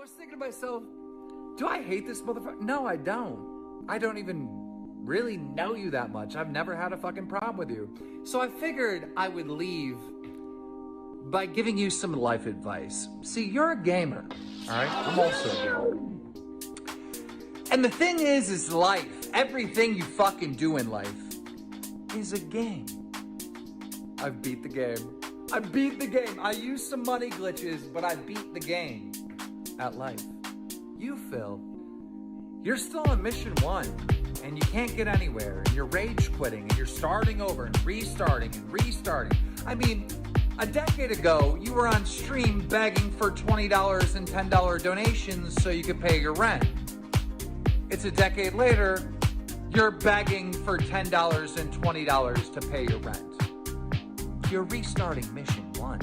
was thinking to myself, do I hate this motherfucker? No, I don't. I don't even really know you that much. I've never had a fucking problem with you. So I figured I would leave by giving you some life advice. See, you're a gamer, all right? I'm also a gamer. And the thing is life, everything you fucking do in life is a game. I've beat the game. I beat the game. I used some money glitches, but I beat the game at life. You, Phil, you're still on mission 1, and you can't get anywhere, and you're rage quitting, and you're starting over and restarting and restarting. I mean, a decade ago, you were on stream begging for $20 and $10 donations so you could pay your rent. It's a decade later, you're begging for $10 and $20 to pay your rent. You're restarting mission 1.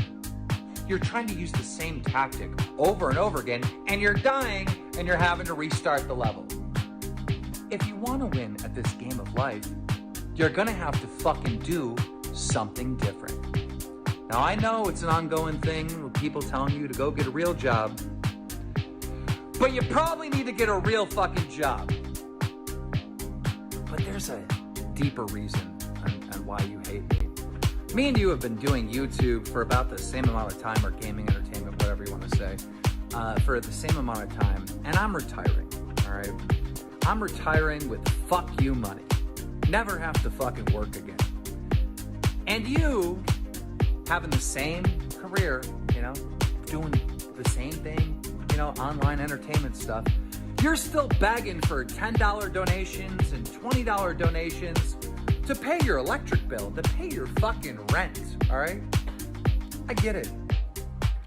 You're trying to use the same tactic over and over again, and you're dying, and you're having to restart the level. If you want to win at this game of life, you're gonna have to fucking do something different. Now, I know it's an ongoing thing with people telling you to go get a real job, but you probably need to get a real fucking job. But there's a deeper reason on why you hate me. Me and you have been doing YouTube for about the same amount of time, or gaming entertainment, whatever you want to say, for the same amount of time, and I'm retiring, all right? I'm retiring with fuck you money. Never have to fucking work again. And you, having the same career, you know, doing the same thing, you know, online entertainment stuff, you're still begging for $10 donations and $20 donations to pay your electric bill, to pay your fucking rent, all right? I get it.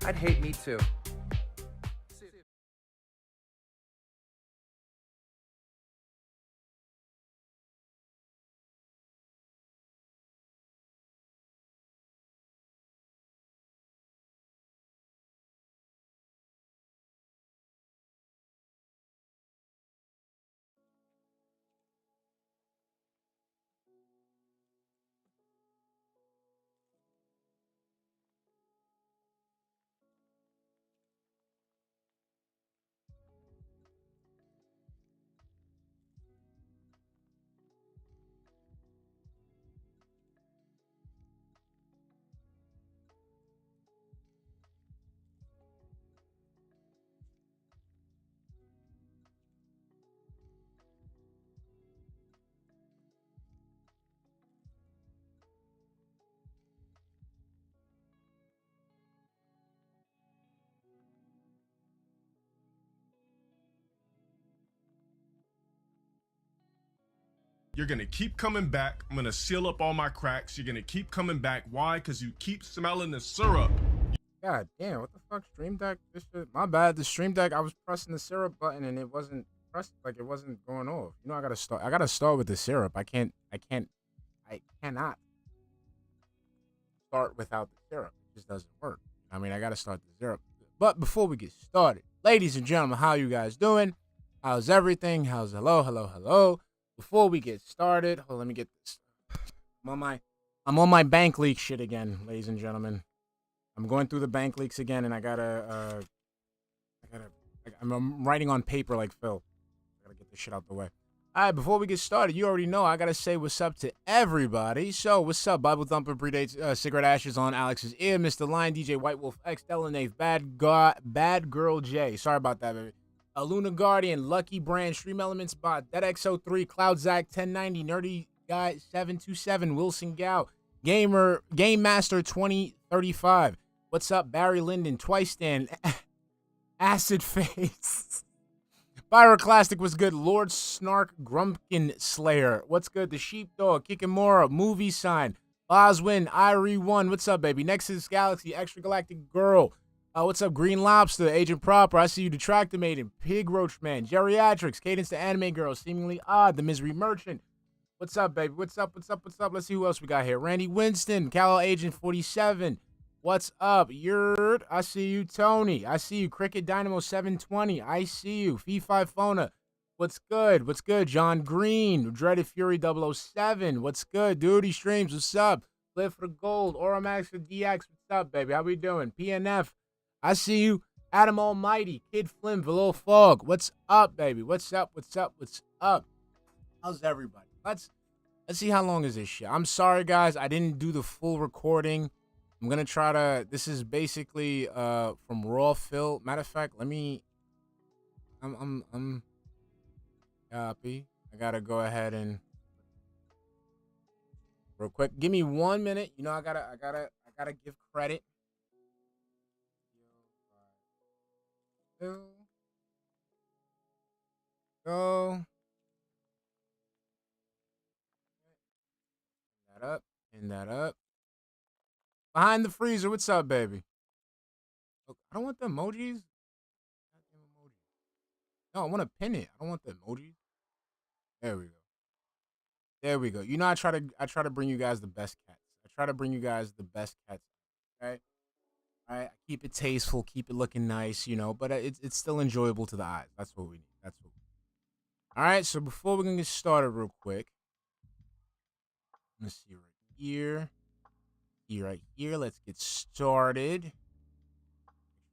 I'd hate me too. You're gonna keep coming back. I'm gonna seal up all my cracks. You're gonna keep coming back. Why? Because you keep smelling the syrup. God damn, what the fuck, Stream Deck? This shit, my bad. The Stream Deck, I was pressing the syrup button and it wasn't pressed, like it wasn't going off. You know, I gotta start with the syrup. I cannot start without the syrup. It just doesn't work. I mean, I gotta start the syrup. But before we get started, ladies and gentlemen, how you guys doing? How's everything? How's hello? Before we get started, let me get this. I'm on my bank leak shit again, ladies and gentlemen. I'm going through the bank leaks again, and I'm writing on paper like Phil. I gotta get this shit out the way. All right, before we get started, you already know I gotta say what's up to everybody. So, what's up? Bible Thumper predates cigarette ashes on Alex's ear. Mr. Lion, DJ White Wolf X, Delanave, Bad Girl J. Sorry about that, baby. Luna Guardian, Lucky Brand, Stream Elements Bot, DeadXO3, Cloud Zach 1090, Nerdy Guy 727, Wilson Gow, Game Master 2035. What's up, Barry Linden, Twice Stand, Acid Face, Pyroclastic, what's good, Lord Snark, Grumpkin Slayer, what's good, The Sheepdog, Kikimura, Movie Sign, Boswin, Irie1, what's up, baby, Nexus Galaxy, Extra Galactic Girl, what's up, Green Lobster, Agent Proper, I see you, Detractor Maiden, Pig Roach Man, Geriatrics, Cadence the Anime Girl, Seemingly Odd, The Misery Merchant. What's up, baby? What's up? Let's see who else we got here. Randy Winston, Cal Agent 47. What's up, Yerd? I see you, Tony. I see you, Cricket Dynamo 720. I see you, Fee-Fi Fona. What's good? John Green, Dreaded Fury 007. What's good, Duty Streams? What's up? Live for Gold, Oramax for DX. What's up, baby? How we doing? PNF. I see you. Adam Almighty, Kid Flim, Velo Fog. What's up, baby? What's up? What's up? What's up? How's everybody? Let's see how long is this shit. I'm sorry, guys. I didn't do the full recording. I'm gonna try to. This is basically from Raw Phil. Matter of fact, let me. I'm copy. I gotta go ahead and real quick. Give me 1 minute. You know, I gotta give credit. Go. That up. Pin that up. Behind the freezer. What's up, baby? Look, I don't want the emojis. No, I want to pin it. I don't want the emojis. There we go. There we go. You know, I try to bring you guys the best cats. I try to bring you guys the best cats. Okay. All right. Keep it tasteful. Keep it looking nice. You know, but it's still enjoyable to the eyes. That's what we need. That's what. All right. So before we're gonna get started, real quick. Let's see right here. Right here. Let's get started.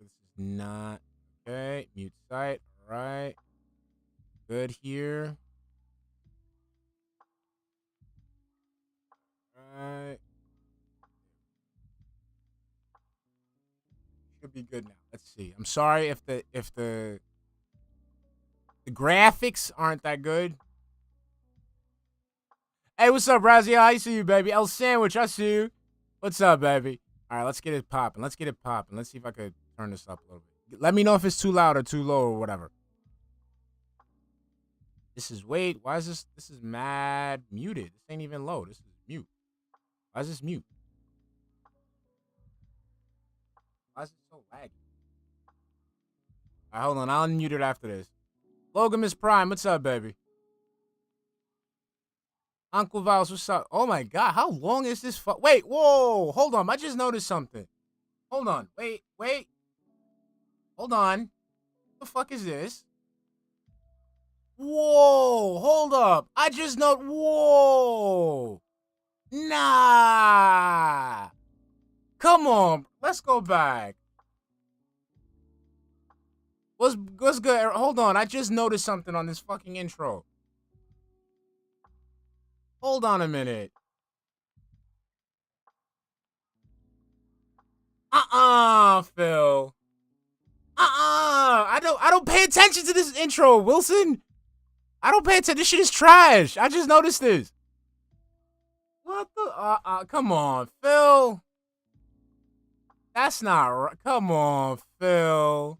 This is not okay. Mute site. All right. Good here. All right. Should be good now. Let's see. I'm sorry if the graphics aren't that good. Hey, what's up, Razzie? I see you, baby. El Sandwich, I see you. What's up, baby? All right, let's get it popping. Let's get it popping. Let's see if I could turn this up a little bit. Let me know if it's too loud or too low or whatever. This is, wait, why is this? This is mad muted. This ain't even low. This is mute. Why is this mute? Why is it so laggy? All right, hold on. I'll unmute it after this. Logan Miss Prime, what's up, baby? Uncle Vals, what's up? Oh, my God. How long is this? Wait, whoa. Hold on. I just noticed something. Hold on. Wait. Hold on. What the fuck is this? Whoa. Hold up. I just know. Whoa. Nah. Come on. Let's go back. What's good? Hold on. I just noticed something on this fucking intro. Hold on a minute. Phil. I don't pay attention to this intro, Wilson. I don't pay attention. This shit is trash. I just noticed this. What the? Come on, Phil. That's not right. Come on, Phil.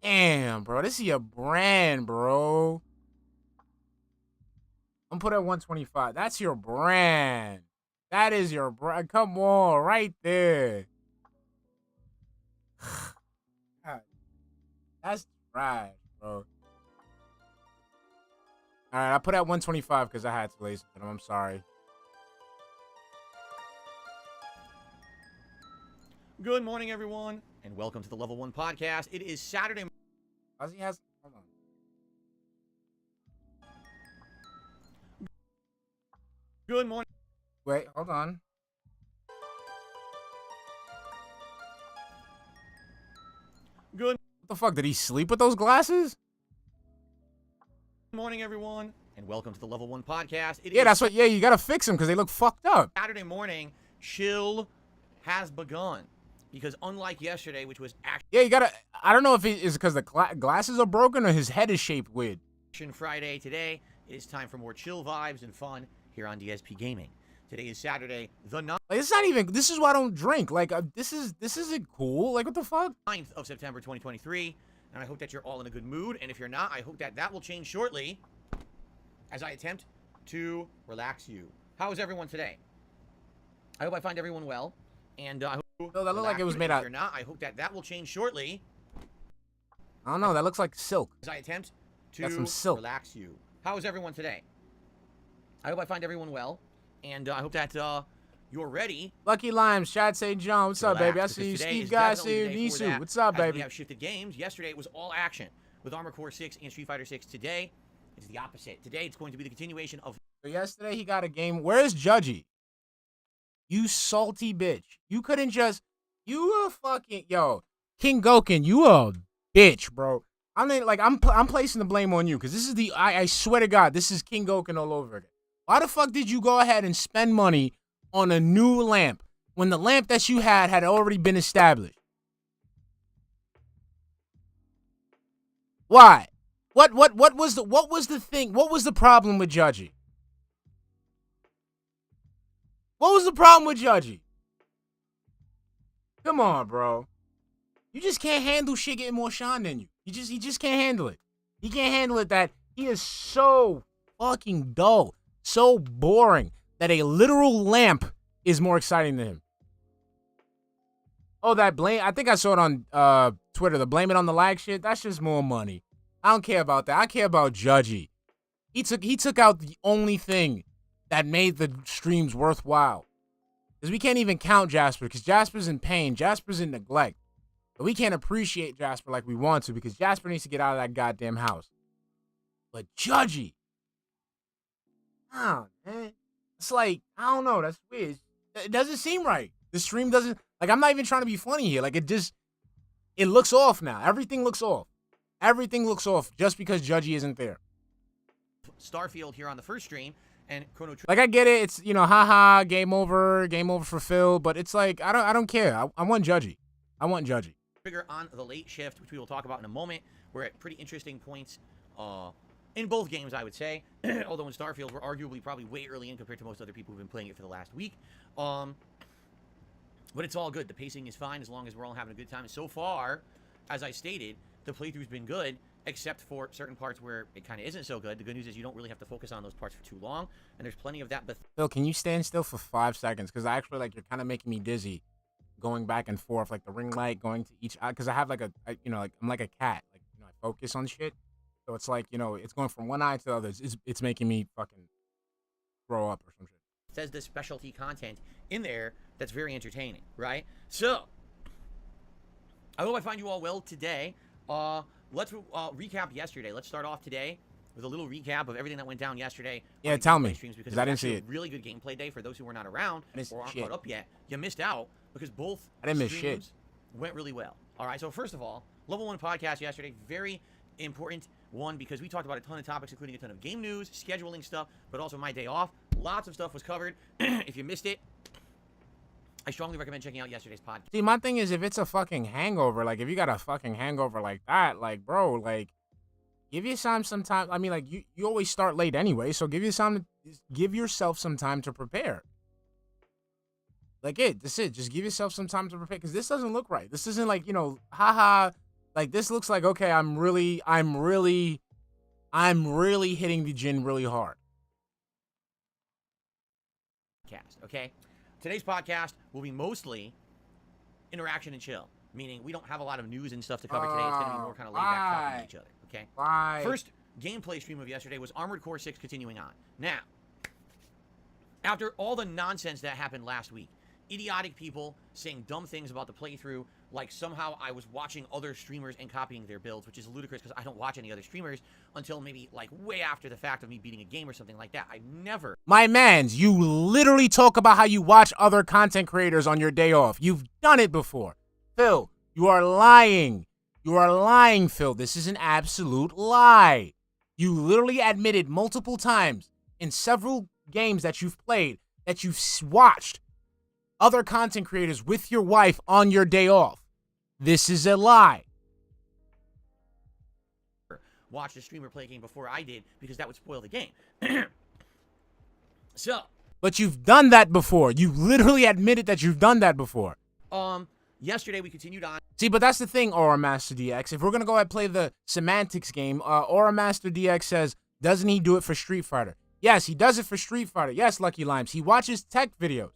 Damn, bro. This is your brand, bro. I'm put at 125. That's your brand. That is your brand. Come on, right there. God, that's trash, bro. All right, I put at 125 because I had to lace it. I'm sorry. Good morning, everyone, and welcome to the Level 1 Podcast. It is Saturday. Ozzy has. Hold on. Good morning. Wait, hold on. Good What the fuck? Did he sleep with those glasses? morning, everyone, and welcome to the Level 1 Podcast. Yeah, that's what. Yeah, you gotta fix them because they look fucked up. Saturday morning. Chill has begun because unlike yesterday, which was Yeah, you gotta. I don't know if it is because the glasses are broken or his head is shaped weird. Action Friday, today it is time for more chill vibes and fun here on DSP Gaming. Today is Saturday, the Like, it's not even. This is why I don't drink. Like, this isn't cool. Like, what the fuck? 9th of September 2023, and I hope that you're all in a good mood, and if you're not, I hope that that will change shortly as I attempt to relax you. How is everyone today? I hope I find everyone well, and I hope No, that looked like it was made out. If you're not, I hope that that will change shortly I don't know. That looks like silk. as I attempt Got to some silk. relax you. How is everyone today? I hope I find everyone well, and I hope that you're ready. Lucky Limes, Chad St. John. What's up, baby? I Relax, see you. because today Steve is Guy, definitely see you. the day for Nisu. that, What's up, as we baby? have shifted games. Yesterday it was all action with Armored Core 6 and Street Fighter 6. Today it's the opposite. Today it's going to be the continuation of. So yesterday he got a game. Where's Judgy? You salty bitch. You couldn't just. You a fucking. Yo. King Goken, you a bitch, bro. I mean, like, I'm placing the blame on you because this is I swear to God, this is King Goken all over again. Why the fuck did you go ahead and spend money on a new lamp when the lamp that you had already been established? Why? What was the thing? What was the problem with Judgy? What was the problem with Judgy? Come on, bro. You just can't handle shit getting more shine than you. He just can't handle it. He can't handle it that he is so fucking dull, so boring that a literal lamp is more exciting than him. Oh, that blame. I think I saw it on Twitter. The blame it on the lag shit. That's just more money. I don't care about that. I care about Judgy. He took out the only thing that made the streams worthwhile. Because we can't even count Jasper because Jasper's in pain. Jasper's in neglect. But we can't appreciate Jasper like we want to because Jasper needs to get out of that goddamn house. But Judgy. Oh, man. It's like, I don't know. That's weird. It doesn't seem right. The stream doesn't, like, I'm not even trying to be funny here. Like, it looks off now. Everything looks off. Everything looks off just because Judgy isn't there. Starfield here on the first stream, and Chrono Trigger. Like, I get it. It's, haha, game over for Phil. But it's like, I don't care. I want Judgy. I want Judgy. Trigger on the late shift, which we will talk about in a moment. We're at pretty interesting points in both games, I would say. Although in Starfield, we're arguably probably way early in compared to most other people who've been playing it for the last week. But it's all good. The pacing is fine as long as we're all having a good time. And so far, as I stated, the playthrough's been good, except for certain parts where it kind of isn't so good. The good news is you don't really have to focus on those parts for too long, and there's plenty of that. But Phil, can you stand still for 5 seconds? Because I actually, like, you're kind of making me dizzy. Going back and forth, like the ring light going to each eye, because I have like I'm like a cat, like, I focus on shit, so it's like, it's going from one eye to the other. It's making me fucking throw up or some shit. It says there's specialty content in there that's very entertaining, right? So I hope I find you all well today. Let's recap yesterday. Let's start off today with a little recap of everything that went down yesterday. Yeah, tell me, because I didn't see it. A really good gameplay day for those who were not around or aren't caught up yet. You missed out because both streams went really well. All right, so first of all, Level 1 podcast yesterday, very important one because we talked about a ton of topics, including a ton of game news, scheduling stuff, but also my day off. Lots of stuff was covered. If you missed it, I strongly recommend checking out yesterday's podcast. See, my thing is, if it's a fucking hangover, like, if you got a fucking hangover like that, like, bro, like, give yourself some time. I mean, like, you always start late anyway, so give yourself some time to prepare. Like, that's it. Just give yourself some time to prepare, because this doesn't look right. This isn't like, haha. Like, this looks like, okay, I'm really hitting the gin really hard. Okay? Today's podcast will be mostly interaction and chill, meaning we don't have a lot of news and stuff to cover today. It's going to be more kind of laid back talking to each other, okay? Why? First gameplay stream of yesterday was Armored Core 6 continuing on. Now, after all the nonsense that happened last week, idiotic people saying dumb things about the playthrough, like somehow I was watching other streamers and copying their builds, which is ludicrous because I don't watch any other streamers until maybe like way after the fact of me beating a game or something like that. I never. My mans, you literally talk about how you watch other content creators on your day off. You've done it before. Phil, you are lying. You are lying, Phil. This is an absolute lie. You literally admitted multiple times in several games that you've played that you've watched other content creators with your wife on your day off. This is a lie. Watch a streamer play a game before I did because that would spoil the game. So. But you've done that before. You literally admitted that you've done that before. Yesterday we continued on. See, but that's the thing, Aura Master DX. If we're going to go ahead and play the semantics game, Aura Master DX says, doesn't he do it for Street Fighter? Yes, he does it for Street Fighter. Yes, Lucky Limes. He watches tech videos.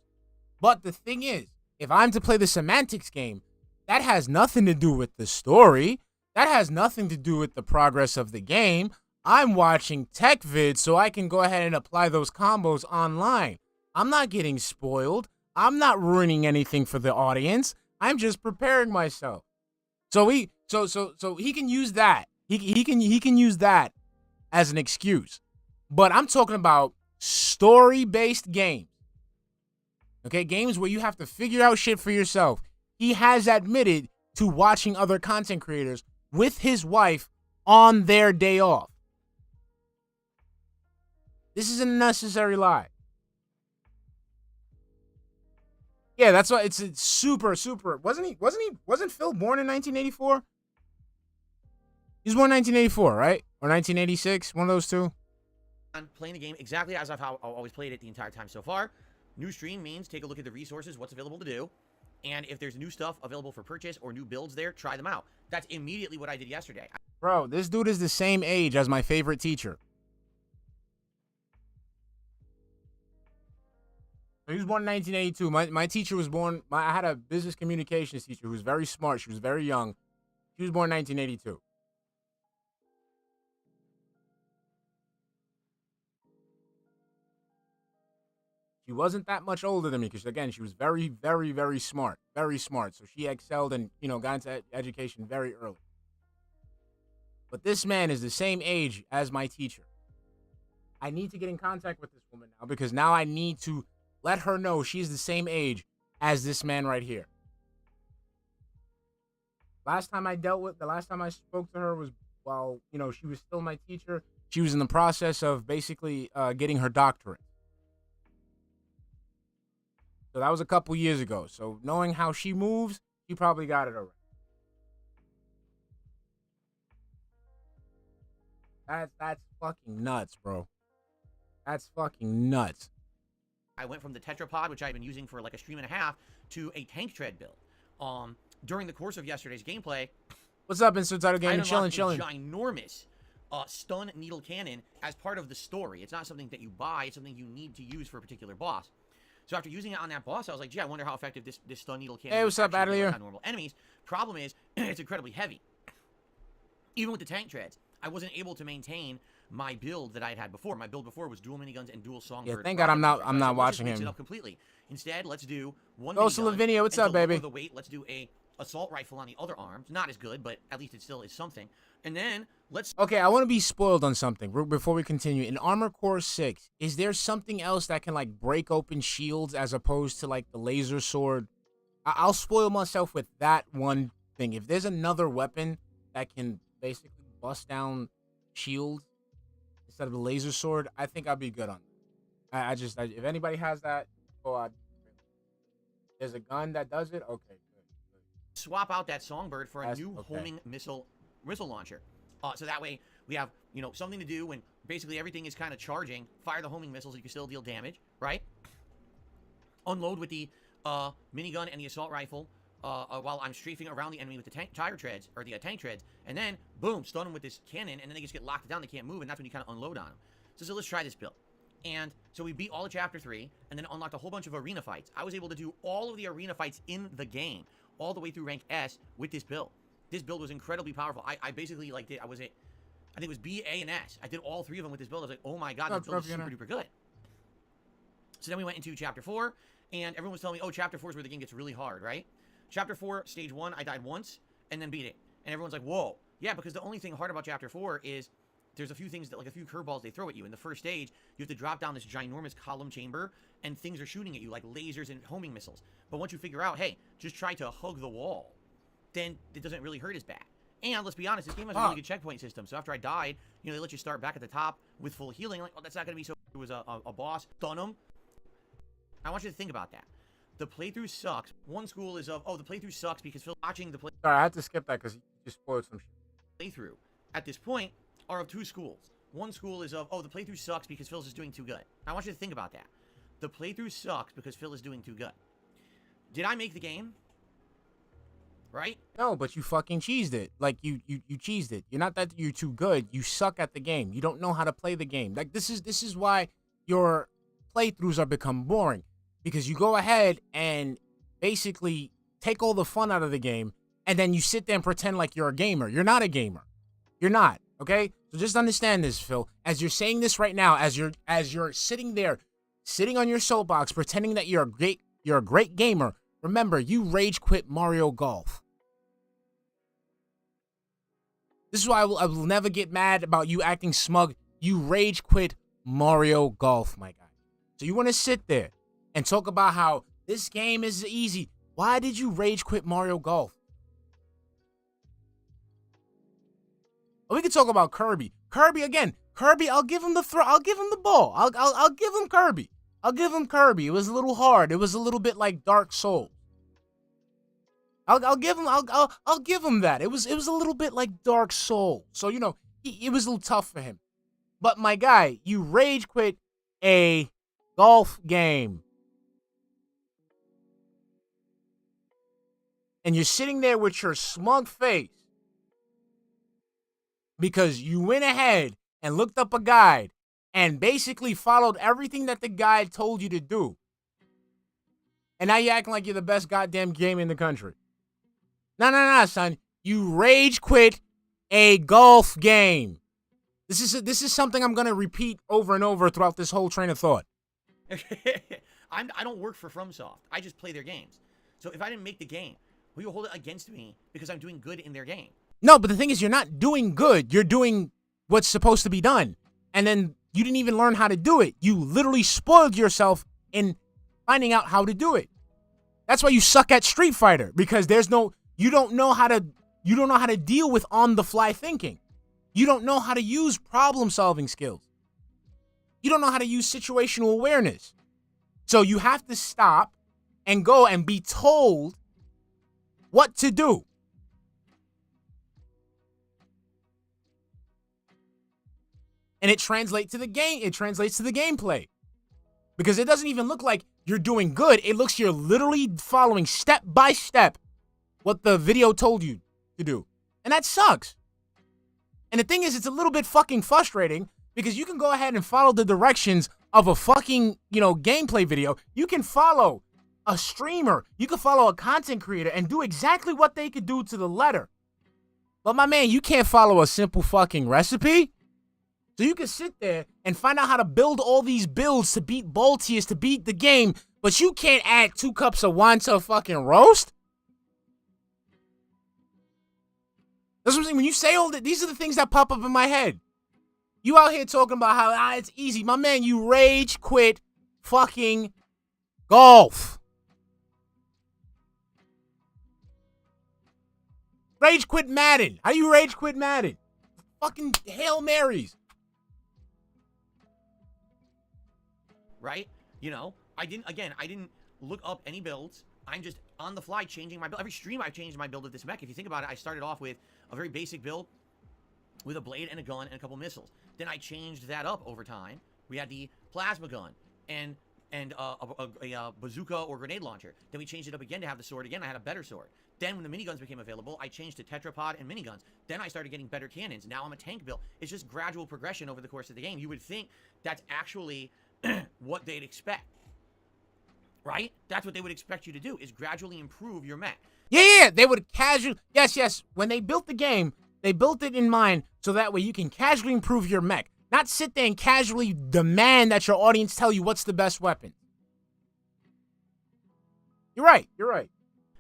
But the thing is, if I'm to play the semantics game, that has nothing to do with the story. That has nothing to do with the progress of the game. I'm watching tech vids so I can go ahead and apply those combos online. I'm not getting spoiled. I'm not ruining anything for the audience. I'm just preparing myself. So he can use that. He can use that as an excuse. But I'm talking about story-based games. Okay, games where you have to figure out shit for yourself. He has admitted to watching other content creators with his wife on their day off. This is a necessary lie. Yeah, that's why it's super. Wasn't Phil born in 1984? He was born in 1984, right? Or 1986, one of those two. I'm playing the game exactly as I've always played it the entire time so far. New stream means take a look at the resources, what's available to do. And if there's new stuff available for purchase or new builds there, try them out. That's immediately what I did yesterday. Bro, this dude is the same age as my favorite teacher. He was born in 1982. My teacher was born, I had a business communications teacher who was very smart. She was very young. She was born in 1982. She wasn't that much older than me because, again, she was very, very, very smart. Very smart. So she excelled and, got into education very early. But this man is the same age as my teacher. I need to get in contact with this woman now because now I need to let her know she's the same age as this man right here. The last time I spoke to her was while, she was still my teacher. She was in the process of basically getting her doctorate. So that was a couple years ago. So knowing how she moves, she probably got it already. That's fucking nuts, bro. That's fucking nuts. I went from the tetrapod, which I've been using for like a stream and a half, to a tank tread build. During the course of yesterday's gameplay, what's up, Instant Title Gaming? Chilling. Ginormous stun needle cannon as part of the story. It's not something that you buy. It's something you need to use for a particular boss. So after using it on that boss, I was like, gee, I wonder how effective this stun needle cannon is. Hey, what's up, Adelier? On normal enemies. Problem is, it's incredibly heavy. Even with the tank treads, I wasn't able to maintain my build that I had before. My build before was dual miniguns and dual songbird. Yeah, thank God I'm not watching him. It up completely. Instead, let's do one minigun. So Lavinia, what's up, baby? The weight, let's do a assault rifle on the other arms. Not as good, but at least it still is something. And then let's. Okay, I want to be spoiled on something before we continue. In Armor Core 6, is there something else that can like break open shields as opposed to like the laser sword? I'll spoil myself with that one thing. If there's another weapon that can basically bust down shields instead of the laser sword, I think I'll be good on that. If anybody has that, there's a gun that does it. Okay, good. Swap out that songbird for a new homing missile launcher. So that way we have, something to do when basically everything is kind of charging. Fire the homing missiles, you can still deal damage, right? Unload with the minigun and the assault rifle while I'm strafing around the enemy with the tank treads, and then boom, stun them with this cannon, and then they just get locked down. They can't move, and that's when you kind of unload on them. So let's try this build. And so we beat all of Chapter 3, and then unlocked a whole bunch of arena fights. I was able to do all of the arena fights in the game, all the way through rank S with this build. This build was incredibly powerful. I basically I think it was B, A, and S. I did all three of them with this build. I was like, oh my god, this build is super duper good. So then we went into Chapter 4, and everyone was telling me, oh, Chapter 4 is where the game gets really hard, right? Chapter 4, Stage 1, I died once, and then beat it. And everyone's like, whoa. Yeah, because the only thing hard about Chapter 4 is there's a few things that, like a few curveballs they throw at you. In the first stage, you have to drop down this ginormous column chamber, and things are shooting at you, like lasers and homing missiles. But once you figure out, hey, just try to hug the wall, then it doesn't really hurt as bad. And let's be honest, this game has a really good checkpoint system. So after I died, they let you start back at the top with full healing. Like, oh, that's not going to be so... It was a boss. Stun him. I want you to think about that. The playthrough sucks. One school is of, the playthrough sucks because Phil watching the play... Sorry, I had to skip that because you just spoiled some shit. Playthrough, at this point, are of two schools. One school is of, the playthrough sucks because Phil's is doing too good. I want you to think about that. The playthrough sucks because Phil is doing too good. Did I make the game? Right? No, but you fucking cheesed it. Like, you cheesed it. You're not that you're too good. You suck at the game. You don't know how to play the game. Like, this is why your playthroughs are become boring. Because you go ahead and basically take all the fun out of the game, and then you sit there and pretend like you're a gamer. You're not a gamer. You're not, okay? So just understand this, Phil. As you're saying this right now, as you're sitting there, sitting on your soapbox, pretending that you're a great gamer, remember, you rage quit Mario Golf. This is why I will never get mad about you acting smug. You rage quit Mario Golf, my guy. So you want to sit there and talk about how this game is easy. Why did you rage quit Mario Golf? Or we could talk about Kirby. Kirby again. Kirby, I'll give him the throw. I'll give him the ball. I'll give him Kirby. I'll give him Kirby. It was a little hard. It was a little bit like Dark Souls. I'll give him that. It was a little bit like Dark Souls. So you know, it was a little tough for him. But my guy, you rage quit a golf game. And you're sitting there with your smug face because you went ahead and looked up a guide and basically followed everything that the guide told you to do. And now you're acting like you're the best goddamn game in the country. No, son. You rage quit a golf game. This is something I'm going to repeat over and over throughout this whole train of thought. I don't work for FromSoft. I just play their games. So if I didn't make the game, will you hold it against me because I'm doing good in their game? No, but the thing is, you're not doing good. You're doing what's supposed to be done. And then you didn't even learn how to do it. You literally spoiled yourself in finding out how to do it. That's why you suck at Street Fighter, because you don't know how to deal with on-the-fly thinking. You don't know how to use problem-solving skills. You don't know how to use situational awareness. So you have to stop and go and be told what to do. And it translates to the game. It translates to the gameplay. Because it doesn't even look like you're doing good. It looks you're literally following step by step what the video told you to do. And that sucks. And the thing is, it's a little bit fucking frustrating because you can go ahead and follow the directions of a fucking, gameplay video. You can follow a streamer. You can follow a content creator and do exactly what they could do to the letter. But my man, you can't follow a simple fucking recipe. So you can sit there and find out how to build all these builds to beat Baltius, to beat the game, but you can't add 2 cups of wine to a fucking roast? That's what I'm saying. When you say all that, these are the things that pop up in my head. You out here talking about how it's easy. My man, you rage quit fucking golf. Rage quit Madden. How you rage quit Madden? Fucking Hail Marys. Right? I didn't look up any builds. I'm just on the fly changing my build. Every stream I've changed my build of this mech. If you think about it, I started off with a very basic build with a blade and a gun and a couple missiles. Then I changed that up over time. We had the plasma gun and a bazooka or grenade launcher. Then we changed it up again to have the sword again. I had a better sword. Then when the miniguns became available, I changed to tetrapod and miniguns. Then I started getting better cannons. Now I'm a tank build. It's just gradual progression over the course of the game. You would think that's actually what they'd expect. Right? That's what they would expect you to do, is gradually improve your mech. Yeah. They would casually... Yes. When they built the game, they built it in mind so that way you can casually improve your mech. Not sit there and casually demand that your audience tell you what's the best weapon. You're right.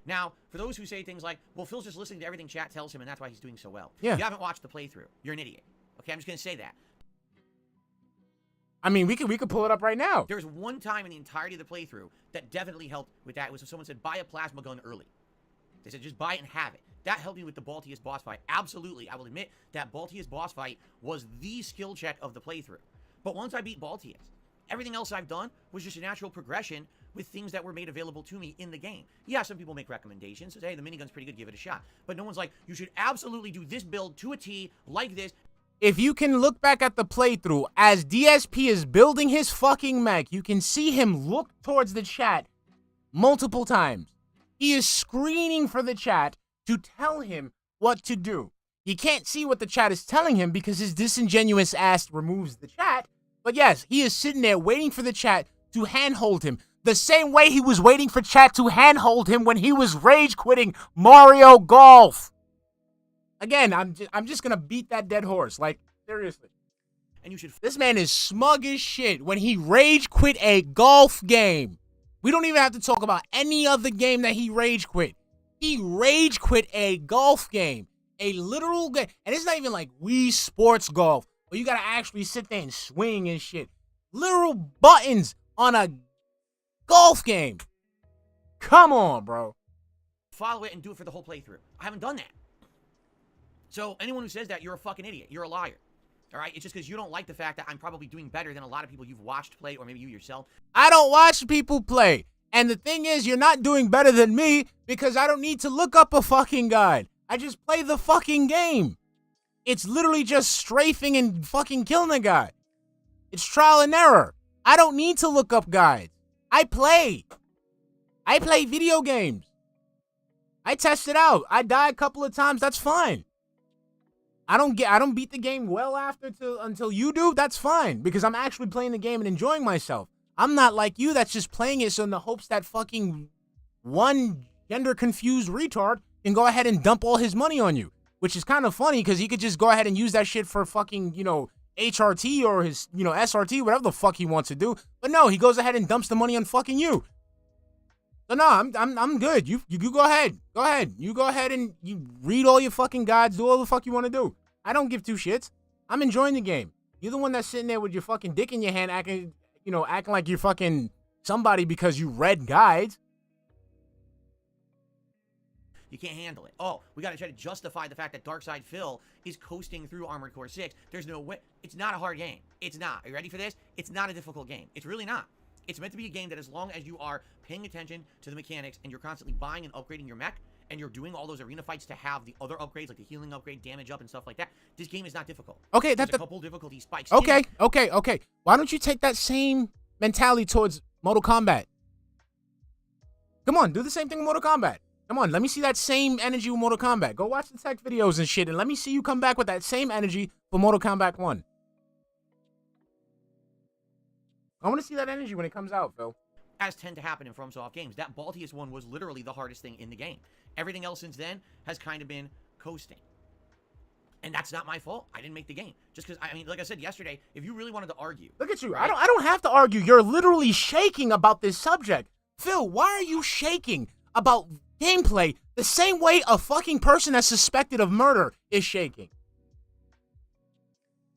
Now, for those who say things like, well, Phil's just listening to everything chat tells him and that's why he's doing so well. Yeah. You haven't watched the playthrough. You're an idiot. Okay, I'm just going to say that. I mean, we could pull it up right now. There was one time in the entirety of the playthrough that definitely helped with that. It was when someone said, buy a plasma gun early. They said, just buy it and have it. That helped me with the Baltius boss fight. Absolutely. I will admit that Baltius boss fight was the skill check of the playthrough. But once I beat Baltius, everything else I've done was just a natural progression with things that were made available to me in the game. Yeah, some people make recommendations. Say, hey, the minigun's pretty good, give it a shot. But no one's like, you should absolutely do this build to a T, like this. If you can look back at the playthrough, as DSP is building his fucking mech, you can see him look towards the chat multiple times. He is screening for the chat to tell him what to do. You can't see what the chat is telling him because his disingenuous ass removes the chat. But yes, he is sitting there waiting for the chat to handhold him. The same way he was waiting for chat to handhold him when he was rage quitting Mario Golf. Again, I'm just gonna beat that dead horse. Like, seriously. And you should... This man is smug as shit when he rage quit a golf game. We don't even have to talk about any other game that he rage quit. He rage quit a golf game. A literal game. And it's not even like Wii Sports Golf, where you gotta actually sit there and swing and shit. Literal buttons on a golf game. Come on, bro. Follow it and do it for the whole playthrough. I haven't done that. So anyone who says that, you're a fucking idiot. You're a liar. All right? It's just because you don't like the fact that I'm probably doing better than a lot of people you've watched play, or maybe you yourself. I don't watch people play. And the thing is, you're not doing better than me because I don't need to look up a fucking guide. I just play the fucking game. It's literally just strafing and fucking killing a guy. It's trial and error. I don't need to look up guides. I play. I play video games. I test it out. I die a couple of times. That's fine. I don't beat the game well until you do. That's fine because I'm actually playing the game and enjoying myself. I'm not like you that's just playing it so in the hopes that fucking one gender confused retard can go ahead and dump all his money on you, which is kind of funny because he could just go ahead and use that shit for fucking, HRT or his, SRT, whatever the fuck he wants to do. But no, he goes ahead and dumps the money on fucking you. So no, I'm good. You go ahead. Go ahead. You go ahead and you read all your fucking guides, do all the fuck you want to do. I don't give two shits. I'm enjoying the game. You're the one that's sitting there with your fucking dick in your hand acting like you're fucking somebody because you read guides. You can't handle it. Oh, we got to try to justify the fact that darksydephil is coasting through Armored Core 6. There's no way. It's not a hard game. It's not. Are you ready for this? It's not a difficult game. It's really not. It's meant to be a game that as long as you are paying attention to the mechanics and you're constantly buying and upgrading your mech and you're doing all those arena fights to have the other upgrades like the healing upgrade, damage up, and stuff like that, this game is not difficult. Okay, there's a couple difficulty spikes. Okay. Why don't you take that same mentality towards Mortal Kombat? Come on, do the same thing with Mortal Kombat. Come on, let me see that same energy with Mortal Kombat. Go watch the tech videos and shit, and let me see you come back with that same energy for Mortal Kombat 1. I want to see that energy when it comes out, Phil. As tend to happen in FromSoft games. That Baltius one was literally the hardest thing in the game. Everything else since then has kind of been coasting. And that's not my fault. I didn't make the game. Just because, like I said yesterday, if you really wanted to argue... Look at you. Right? I don't have to argue. You're literally shaking about this subject. Phil, why are you shaking about gameplay the same way a fucking person that's suspected of murder is shaking?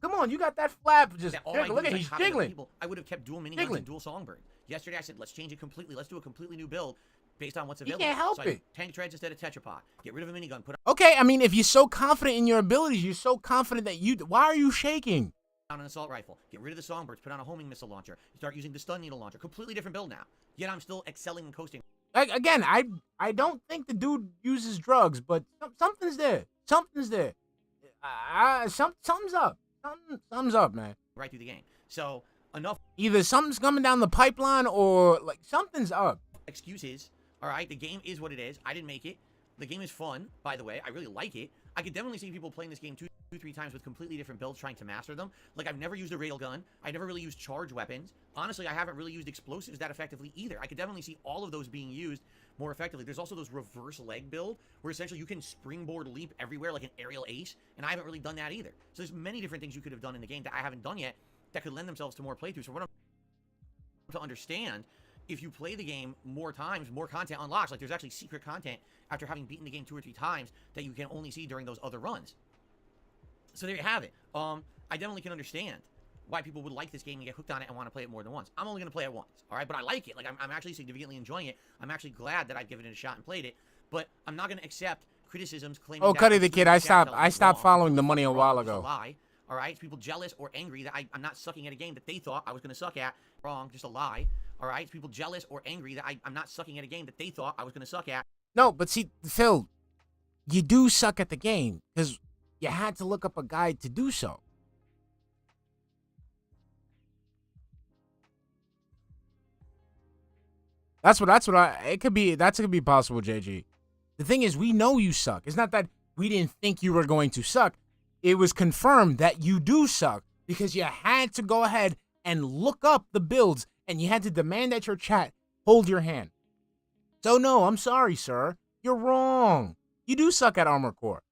Come on, you got that flap just jiggling. Look at he's jiggling. I would have kept dual miniguns and dual songbirds. Yesterday I said, let's change it completely. Let's do a completely new build based on what's available. You can't help so it. Tank treads instead of tetrapod. Get rid of a minigun. Okay, if you're so confident in your abilities, you're so confident that why are you shaking? On an assault rifle. Get rid of the songbirds. Put on a homing missile launcher. Start using the stun needle launcher. Completely different build now. Yet I'm still excelling and coasting. Again, I don't think the dude uses drugs, but something's there. Something's there. Something's up. Something's up, man. Right through the game. So, enough. Either something's coming down the pipeline or, something's up. Excuses. All right? The game is what it is. I didn't make it. The game is fun, by the way. I really like it. I could definitely see people playing this game two, 3 times with completely different builds trying to master them. Like, I've never used a railgun. I never really used charge weapons. Honestly, I haven't really used explosives that effectively either. I could definitely see all of those being used more effectively. There's also those reverse leg build where essentially you can springboard leap everywhere like an aerial ace, and I haven't really done that either. So there's many different things you could have done in the game that I haven't done yet that could lend themselves to more playthroughs. So what I'm to understand, if you play the game more times, more content unlocks. Like there's actually secret content after having beaten the game 2 or 3 times that you can only see during those other runs. So there you have it. I definitely can understand why people would like this game and get hooked on it and want to play it more than once. I'm only going to play it once, all right? But I like it. Like, I'm actually significantly enjoying it. I'm actually glad that I've given it a shot and played it. But I'm not going to accept criticisms claiming Oh, Cuddy the Kid, I stopped following the money a while ago. It's a lie, all right? It's people jealous or angry that I'm not sucking at a game that they thought I was going to suck at. Wrong, just a lie, all right? It's people jealous or angry that I'm not sucking at a game that they thought I was going to suck at. No, but see, Phil, you do suck at the game because you had to look up a guide to do so. That could be possible, JG. The thing is, we know you suck. It's not that we didn't think you were going to suck. It was confirmed that you do suck because you had to go ahead and look up the builds and you had to demand that your chat hold your hand. So no, I'm sorry, sir. You're wrong. You do suck at Armored Core.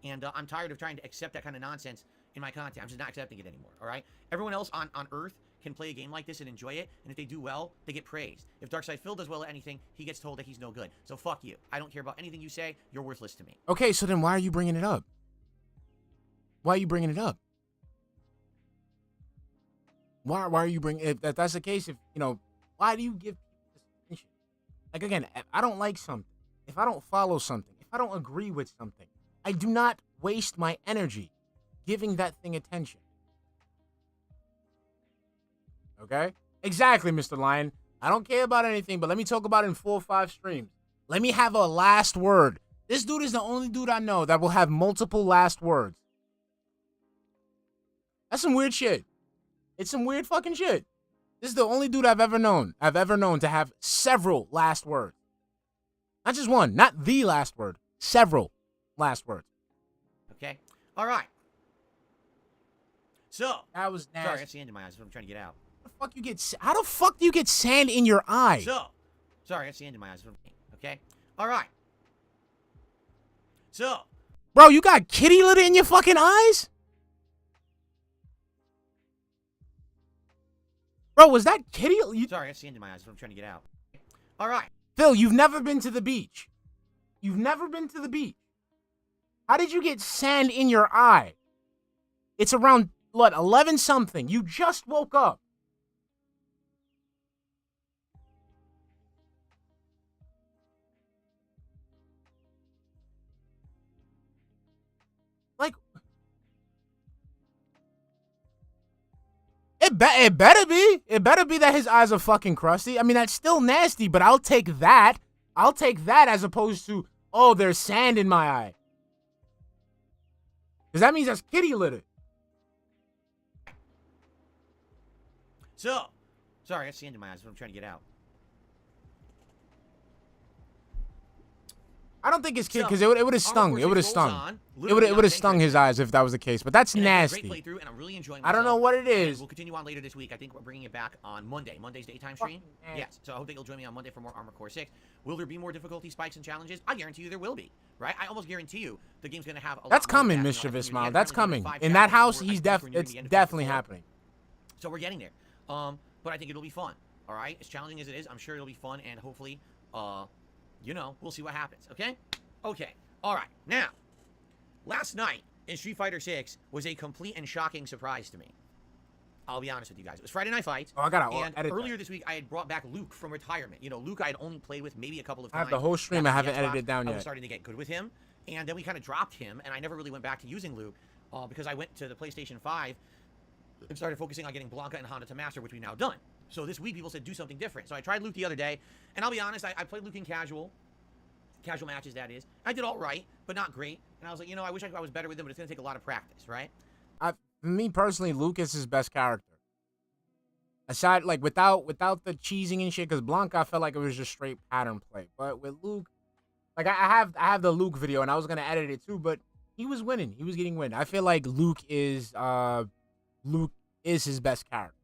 And I'm tired of trying to accept that kind of nonsense in my content. I'm just not accepting it anymore, all right? Everyone else on Earth can play a game like this and enjoy it, and if they do well, they get praised. If darksydephil does well at anything, he gets told that he's no good. So fuck you. I don't care about anything you say. You're worthless to me. Okay, so then why are you bringing it up? Why are you bringing it up? Why are you bringing... If that's the case, why do you give people this attention? Like, again, if I don't like something, if I don't follow something, if I don't agree with something, I do not waste my energy giving that thing attention. Okay? Exactly, Mr. Lion. I don't care about anything, but let me talk about it in 4 or 5 streams. Let me have a last word. This dude is the only dude I know that will have multiple last words. That's some weird shit. It's some weird fucking shit. This is the only dude I've ever known to have several last words. Not just one, not the last word. Several last words. Okay? All right. So. That was nasty. Sorry, that's the end of my eyes. That's what I'm trying to get out. How the fuck do you get sand in your eye? So. Sorry, that's the end of my eyes. Okay? All right. So. Bro, you got kitty litter in your fucking eyes? Bro, was that kitty? Sorry, that's the end of my eyes. That's what I'm trying to get out. All right. Phil, you've never been to the beach. You've never been to the beach. How did you get sand in your eye? It's around, what, 11 something. You just woke up. Like, it better be. It better be that his eyes are fucking crusty. I mean, that's still nasty, but I'll take that. I'll take that as opposed to, oh, there's sand in my eye. Because that means that's kitty litter. So. Sorry, that's the end of my eyes. That's what I'm trying to get out. I don't think it's kid because it would have stung. It would have stung. It would have stung his eyes if that was the case. But that's nasty. Great playthrough, and I'm really enjoying I don't know what it and is. we'll continue on later this week. I think we're bringing it back on Monday. Monday's daytime stream. Yes. So I hope that you'll join me on Monday for more Armored Core 6. Will there be more difficulty spikes and challenges? I guarantee you there will be. Right? I almost guarantee you the game's going to have a lot That's more coming, depth. Mischievous You know, Smile. That's coming. 5 In that chapters house, before it's the end of definitely chapter 4. happening. So we're getting there. But I think it'll be fun. All right? As challenging as it is, I'm sure it'll be fun, and hopefully, you know, we'll see what happens. Okay? Okay. All right. Now, last night in Street Fighter 6 was a complete and shocking surprise to me. I'll be honest with you guys. It was Friday Night Fights. Oh, I gotta and edit earlier that. this week, I had brought back Luke from retirement. You know, Luke I had only played with maybe a couple of I times. have the whole stream. I back on haven't the Xbox. edited down I was yet. starting to get good with him, and then we kind of dropped him, and I never really went back to using Luke because I went to the PlayStation 5 and started focusing on getting Blanca and Honda to master, which we've now done. So this week, people said do something different. So I tried Luke the other day, and I'll be honest, I played Luke in casual matches, that is. I did all right, but not great. And I was like, you know, I wish I was better with him, but it's going to take a lot of practice, right? Me personally, Luke is his best character. Aside, like, without the cheesing and shit, because Blanca, I felt like it was just straight pattern play. But with Luke, like, I have the Luke video, and I was going to edit it too, but he was winning. He was getting win. I feel like Luke is his best character.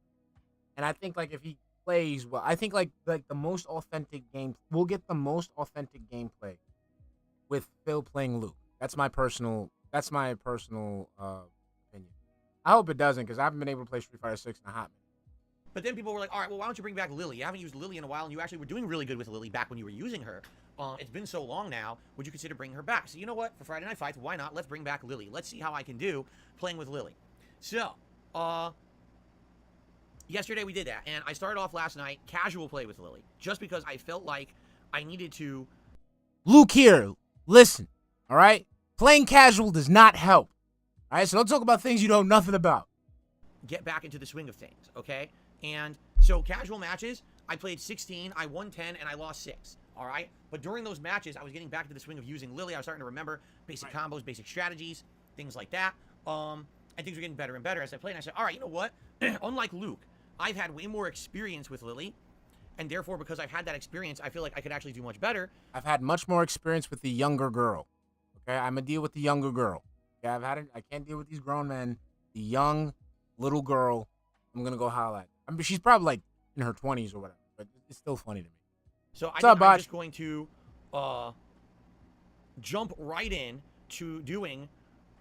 And I think, like, if he plays well, I think, like the most authentic game, we'll get the most authentic gameplay with Phil playing Luke. That's my personal opinion. I hope it doesn't, because I haven't been able to play Street Fighter 6 in a hot minute. But then people were like, all right, well, why don't you bring back Lily? You haven't used Lily in a while, and you actually were doing really good with Lily back when you were using her. It's been so long now. Would you consider bringing her back? So you know what? For Friday Night Fights, why not? Let's bring back Lily. Let's see how I can do playing with Lily. So, yesterday we did that, and I started off last night casual play with Lily, just because I felt like I needed to. Luke here, listen, all right? Playing casual does not help. All right, so don't talk about things you know nothing about. Get back into the swing of things, okay? And so casual matches, I played 16, I won 10, and I lost 6, all right? But during those matches, I was getting back to the swing of using Lily. I was starting to remember basic combos, basic strategies, things like that. And things were getting better and better as I played. And I said, all right, you know what? Unlike Luke, I've had way more experience with Lily, and therefore, because I've had that experience, I feel like I could actually do much better. I've had much more experience with the younger girl, okay? I'm going to deal with the younger girl. Okay, I can't deal with these grown men. The young little girl, I'm going to go holla at. I mean, she's probably like in her 20s or whatever, but it's still funny to me. So What's I up, think I'm Botch? just going to jump right in to doing,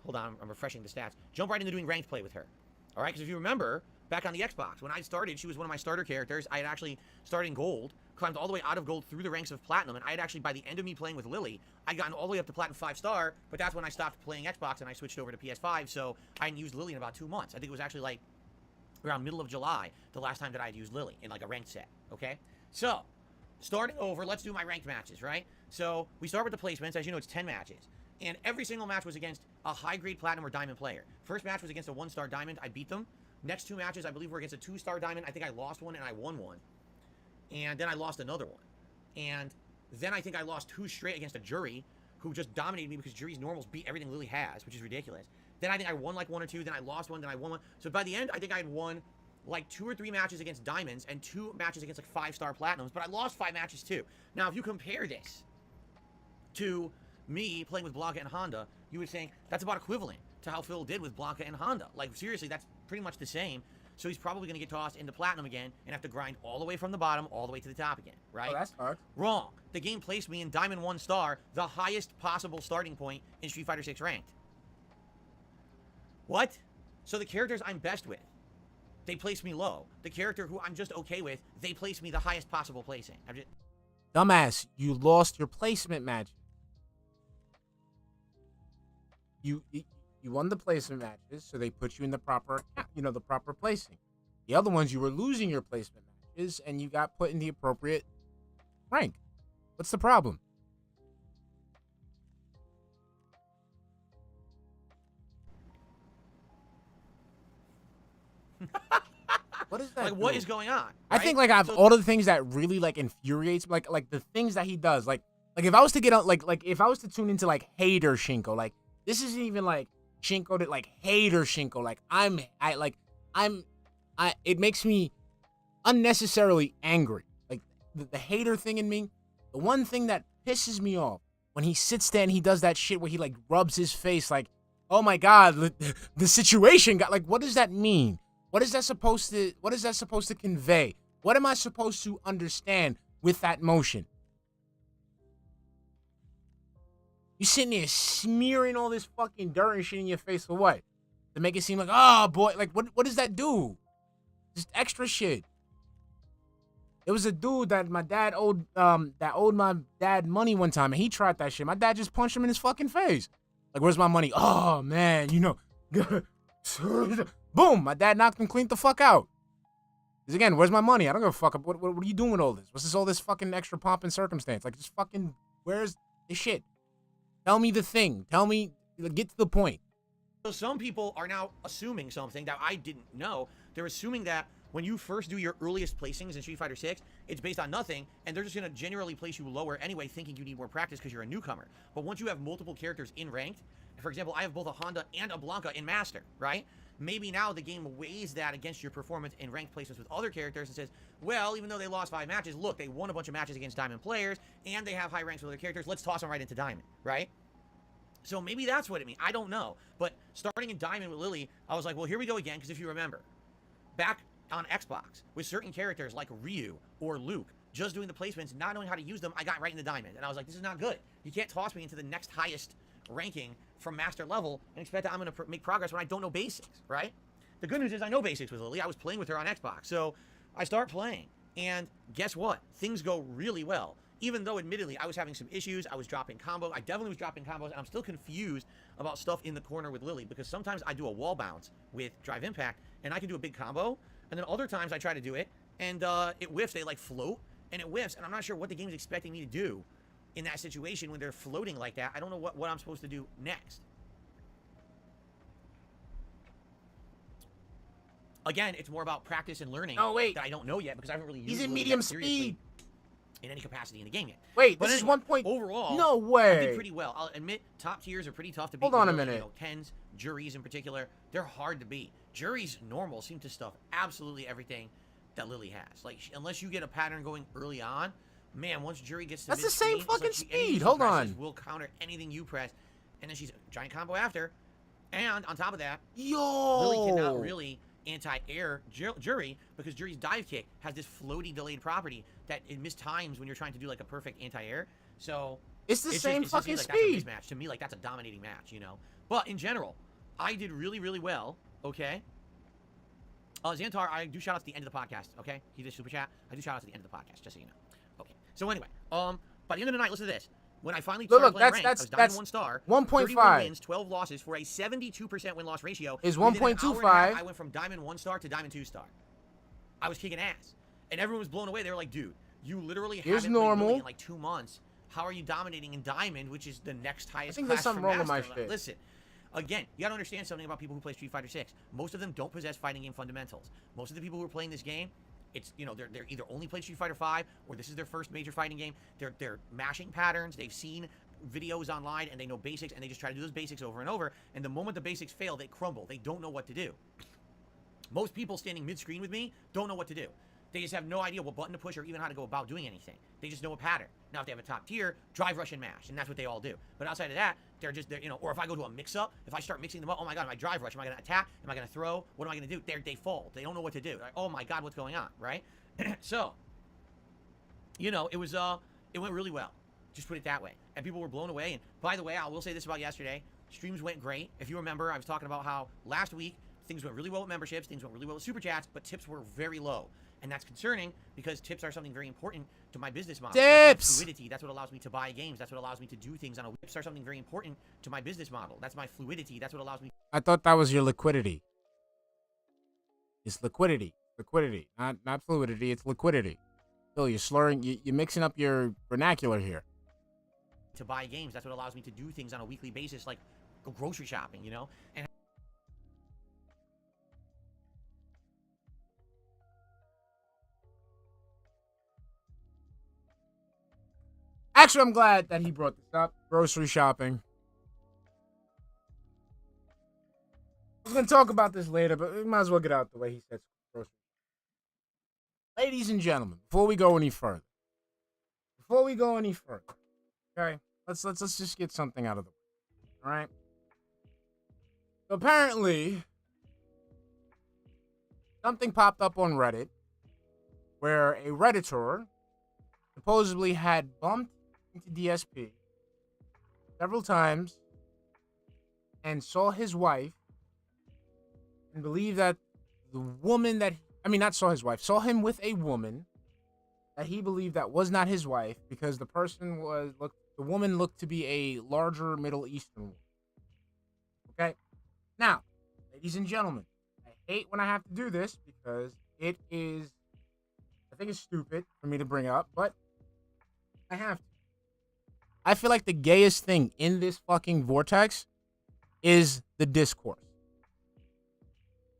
hold on, I'm refreshing the stats. Jump right into doing ranked play with her. All right, because if you remember, back on the Xbox, when I started, she was one of my starter characters. I had actually started in gold, climbed all the way out of gold through the ranks of platinum, and I had actually, by the end of me playing with Lily, I'd gotten all the way up to platinum 5-star, but that's when I stopped playing Xbox and I switched over to PS5, so I hadn't used Lily in about 2 months. I think it was actually like around middle of July, the last time that I'd used Lily in like a ranked set, okay? So, starting over, let's do my ranked matches, right? So, we start with the placements. As you know, it's 10 matches. And every single match was against a high-grade platinum or diamond player. First match was against a 1-star diamond. I beat them. Next 2 matches, I believe, were against a 2-star diamond. I think I lost one and I won one. And then I lost another one. And then I think I lost 2 straight against a jury who just dominated me because jury's normals beat everything Lily has, which is ridiculous. Then I think I won like 1 or 2. Then I lost one. Then I won one. So by the end, I think I had won like 2 or 3 matches against diamonds and 2 matches against like 5-star platinums. But I lost 5 matches too. Now, if you compare this to me playing with Blanca and Honda, you would think that's about equivalent to how Phil did with Blanca and Honda. Like, seriously, that's pretty much the same. So he's probably going to get tossed into platinum again and have to grind all the way from the bottom all the way to the top again, right? Oh, that's hard. Wrong. The game placed me in Diamond 1-star, the highest possible starting point in Street Fighter 6 ranked. What? So the characters I'm best with, they place me low. The character who I'm just okay with, they place me the highest possible placing. Dumbass, you lost your placement match. You won the placement matches, so they put you in the proper, the proper placing. The other ones, you were losing your placement matches, and you got put in the appropriate rank. What's the problem? What is that? Like, what is going on? Right? I think like I've all of the things that really like infuriates me, like the things that he does, like if I was to get on like if I was to tune into like hater Shinko, like this isn't even like Shinko to like hater Shinko, like it makes me unnecessarily angry. Like the hater thing in me, the one thing that pisses me off when he sits there and he does that shit where he like rubs his face like, oh my god, the situation got like, what does that mean? What is that supposed to convey? What am I supposed to understand with that motion? You sitting there smearing all this fucking dirt and shit in your face for what? To make it seem like, oh boy, like what does that do? Just extra shit. There was a dude that my dad owed my dad money one time, and he tried that shit. My dad just punched him in his fucking face. Like, where's my money? Oh man, boom! My dad knocked him clean the fuck out. Because again, where's my money? I don't give a fuck. What are you doing with all this? What's all this fucking extra pomp and circumstance? Like, just fucking, where's the shit? Tell me the thing. Tell me, get to the point. So some people are now assuming something that I didn't know. They're assuming that when you first do your earliest placings in Street Fighter 6, it's based on nothing, and they're just going to generally place you lower anyway, thinking you need more practice because you're a newcomer. But once you have multiple characters in ranked, for example, I have both a Honda and a Blanca in Master, right? Maybe now the game weighs that against your performance in ranked placements with other characters and says, well, even though they lost 5 matches, look, they won a bunch of matches against Diamond players, and they have high ranks with other characters. Let's toss them right into Diamond, right? So maybe that's what it means. I don't know. But starting in Diamond with Lily, I was like, well, here we go again, because if you remember, back on Xbox, with certain characters like Ryu or Luke, just doing the placements, not knowing how to use them, I got right into Diamond. And I was like, this is not good. You can't toss me into the next highest ranking from Master level and expect that I'm going to make progress when I don't know basics, right? The good news is I know basics with Lily. I was playing with her on Xbox. So I start playing, and guess what? Things go really well. Even though, admittedly, I was having some issues, I was dropping combos. I definitely was dropping combos, and I'm still confused about stuff in the corner with Lily, because sometimes I do a wall bounce with Drive Impact, and I can do a big combo, and then other times I try to do it, and it whiffs. They, like, float, and it whiffs, and I'm not sure what the game's expecting me to do in that situation when they're floating like that. I don't know what I'm supposed to do next. Again, it's more about practice and learning that I don't know yet, because I haven't really used He's in Lily medium that seriously speed. In any capacity in the game yet. Wait, But this is anyway, 1 point. Overall, No way. I did pretty well. I'll admit, top tiers are pretty tough to beat. Hold on a because, minute. Tens, juries in particular, they're hard to beat. Juries normal seem to stuff absolutely everything that Lily has. Like, unless you get a pattern going early on, man, once jury gets to That's the same mid-screen, fucking it's like anything speed. she Hold presses on. will counter anything you press, and then she's a giant combo after. And on top of that, Yo. Lily cannot really anti-air jury, because jury's dive kick has this floaty delayed property that it mistimes when you're trying to do like a perfect anti-air. So It's the same just fucking like speed. That's a mismatch. To me, like, that's a dominating match, But in general, I did really, really well. Okay. Xantar, I do shout out to the end of the podcast. Okay, he did super chat. I do shout out to the end of the podcast, just so you know. Okay. So anyway, by the end of the night, listen to this. When I finally started playing ranked, I was Diamond 1 star. 1.5 31 wins, 12 losses for a 72% win-loss ratio. Is Within an 1.25. hour and a half, I went from Diamond 1 star to Diamond 2 star. I was kicking ass, and everyone was blown away. They were like, "Dude, you literally haven't played Lily in like 2 months. How are you dominating in Diamond, which is the next highest I think class there's something from wrong with my Master? shit. Listen, again, you gotta understand something about people who play Street Fighter 6. Most of them don't possess fighting game fundamentals. Most of the people who are playing this game, it's, you know, they're either only played Street Fighter 5 or this is their first major fighting game. They're mashing patterns. They've seen videos online and they know basics, and they just try to do those basics over and over. And the moment the basics fail, they crumble. They don't know what to do. Most people standing mid-screen with me don't know what to do. They just have no idea what button to push or even how to go about doing anything. They just know a pattern. Now, if they have a top tier, drive, rush, and mash, and that's what they all do. But outside of that, they're you know, or if I go to a mix-up, if I start mixing them up, oh my God, am I drive rush? Am I going to attack? Am I going to throw? What am I going to do? They fall. They don't know what to do. Like, oh my God, what's going on, right? So, you know, it went really well. Just put it that way. And people were blown away. And by the way, I will say this about yesterday. Streams went great. If you remember, I was talking about how last week things went really well with memberships, things went really well with super chats, but tips were very low. And that's concerning because tips are something very important to my business model. Tips! That's my fluidity. That's what allows me to buy games. That's what allows me to do things on a tips are something very important to my business model. That's my fluidity. That's what allows me. I thought that was your liquidity. It's liquidity. Liquidity. Not fluidity, it's liquidity. Phil, you're slurring, you're mixing up your vernacular here. To buy games. That's what allows me to do things on a weekly basis, like go grocery shopping, you know? And Actually, I'm glad that he brought this up. Grocery shopping. We're going to talk about this later, but we might as well get out the way he said grocery. Ladies and gentlemen, before we go any further, okay, let's just get something out of the way, all right? So apparently, something popped up on Reddit where a Redditor supposedly had bumped into DSP several times and saw his wife and believed that the woman that, saw him with a woman that he believed that was not his wife because the woman looked to be a larger Middle Eastern woman. Okay? Now, ladies and gentlemen, I hate when I have to do this because I think it's stupid for me to bring up, but I have to. I feel like the gayest thing in this fucking vortex is the discourse.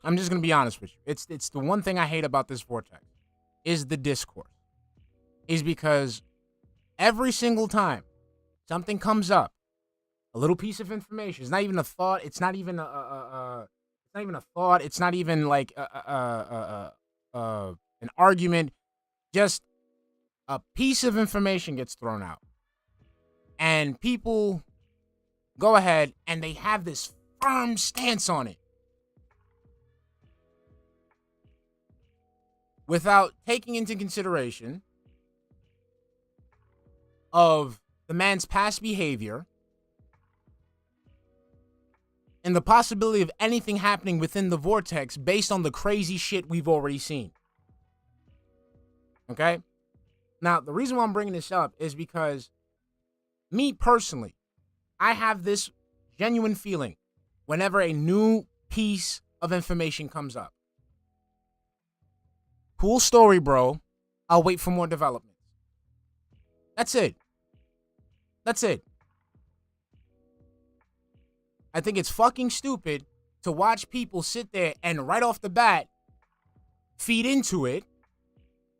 I'm just going to be honest with you. It's the one thing I hate about this vortex is the discourse. Is because every single time something comes up, a little piece of information, it's not even a thought, it's not even it's not even like an argument, just a piece of information gets thrown out. And people go ahead and they have this firm stance on it without taking into consideration of the man's past behavior and the possibility of anything happening within the vortex based on the crazy shit we've already seen. Okay? Now, the reason why I'm bringing this up is because me personally, I have this genuine feeling whenever a new piece of information comes up. Cool story, bro. I'll wait for more development. That's it. I think it's fucking stupid to watch people sit there and right off the bat feed into it.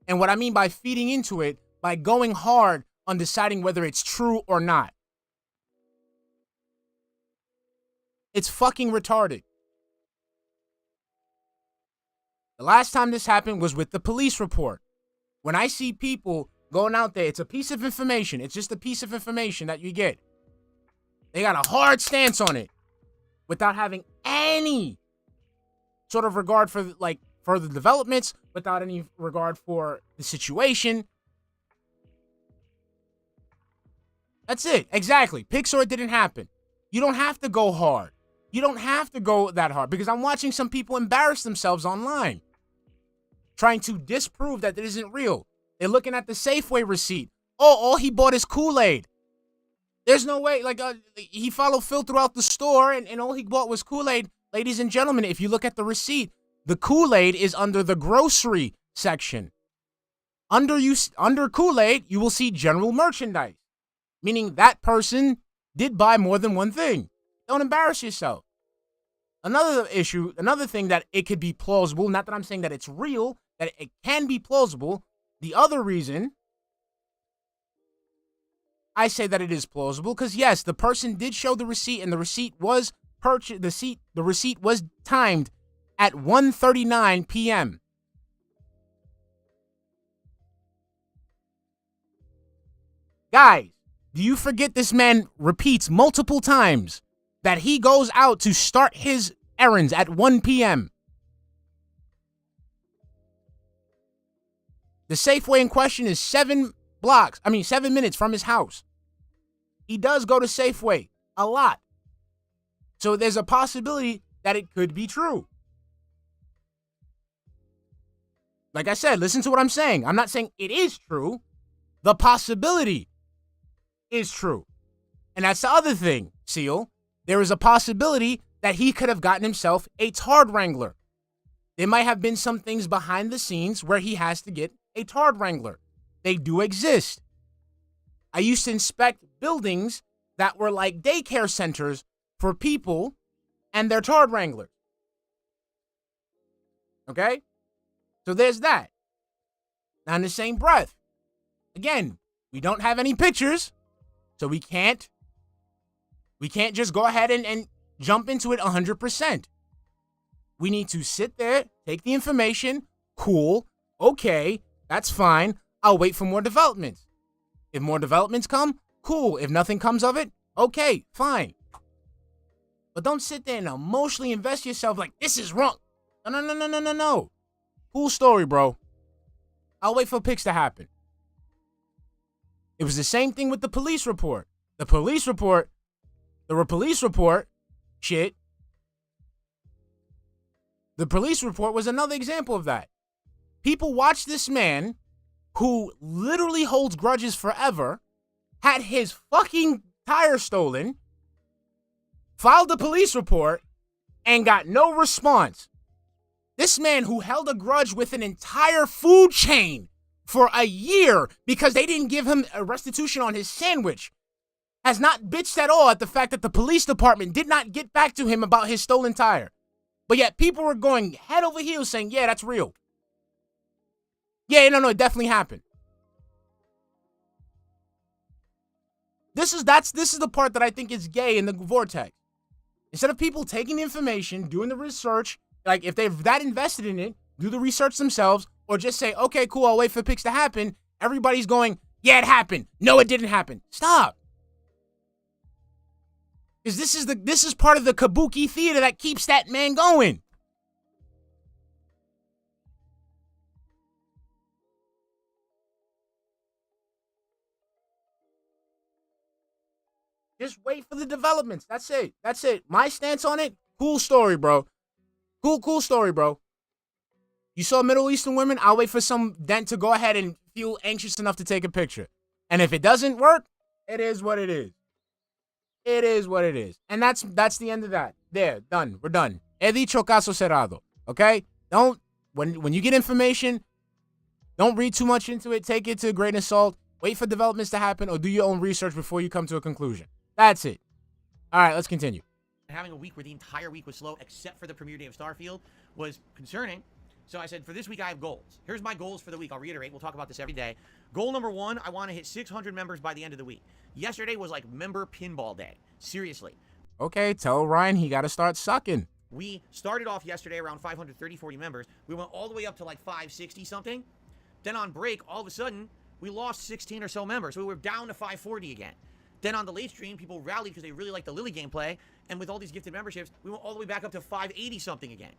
And what I mean by feeding into it, by going hard on deciding whether it's true or not. It's fucking retarded. The last time this happened was with the police report. When I see people going out there, it's a piece of information. It's just a piece of information that you get. They got a hard stance on it without having any sort of regard for like further developments, without any regard for the situation. That's it. Exactly. Pixar, it didn't happen. You don't have to go hard. You don't have to go that hard because I'm watching some people embarrass themselves online trying to disprove that it isn't real. They're looking at the Safeway receipt. Oh, all he bought is Kool-Aid. There's no way. Like, he followed Phil throughout the store and all he bought was Kool-Aid. Ladies and gentlemen, if you look at the receipt, the Kool-Aid is under the grocery section. Under Kool-Aid, you will see general merchandise. meaning that person did buy more than one thing. Don't embarrass yourself. Another thing that it could be plausible, not that I'm saying that it's real, that it can be plausible. The other reason I say that it is plausible, because yes, the person did show the receipt, and the receipt was purchased. The receipt was timed at 1:39 p.m. Guys, do you forget this man repeats multiple times that he goes out to start his errands at 1 p.m.? The Safeway in question is 7 minutes from his house. He does go to Safeway a lot. So there's a possibility that it could be true. Like I said, listen to what I'm saying. I'm not saying it is true. The possibility is true. And that's the other thing, Seal. There is a possibility that he could have gotten himself a Tard Wrangler. There might have been some things behind the scenes where he has to get a Tard Wrangler. They do exist. I used to inspect buildings that were like daycare centers for people and their Tard Wranglers. Okay? So there's that. Now in the same breath, again, we don't have any pictures, so we can't just go ahead and jump into it 100%. We need to sit there, take the information, cool, okay, that's fine. I'll wait for more developments. If more developments come, cool. If nothing comes of it, okay, fine. But don't sit there and emotionally invest yourself like, this is wrong. No. Cool story, bro. I'll wait for pics to happen. It was the same thing with the police report. The police report shit. The police report was another example of that. People watch this man who literally holds grudges forever, had his fucking tire stolen, filed a police report, and got no response. This man who held a grudge with an entire food chain for a year because they didn't give him a restitution on his sandwich has not bitched at all at the fact that the police department did not get back to him about his stolen tire. But yet people were going head over heels saying, yeah, that's real. Yeah, no, it definitely happened. This is the part that I think is gay in the vortex. Instead of people taking the information, doing the research, like if they're that invested in it, do the research themselves, or just say, okay, cool, I'll wait for pics to happen. Everybody's going, yeah, it happened. No, it didn't happen. Stop. Because this is part of the kabuki theater that keeps that man going. Just wait for the developments. That's it. My stance on it, cool story, bro. Cool story, bro. You saw Middle Eastern women, I'll wait for some dent to go ahead and feel anxious enough to take a picture. And if it doesn't work, it is what it is. It is what it is. And that's the end of that. There, done. We're done. He dicho caso cerrado. Okay? When you get information, don't read too much into it. Take it to a grain of salt. Wait for developments to happen or do your own research before you come to a conclusion. That's it. All right, let's continue. Having a week where the entire week was slow except for the premiere day of Starfield was concerning. So I said, for this week, I have goals. Here's my goals for the week. I'll reiterate. We'll talk about this every day. Goal number 1, I want to hit 600 members by the end of the week. Yesterday was like member pinball day. Seriously. Okay, tell Ryan he got to start sucking. We started off yesterday around 530, 40 members. We went all the way up to like 560 something. Then on break, all of a sudden, we lost 16 or so members. So we were down to 540 again. Then on the late stream, people rallied because they really liked the Lily gameplay. And with all these gifted memberships, we went all the way back up to 580 something again.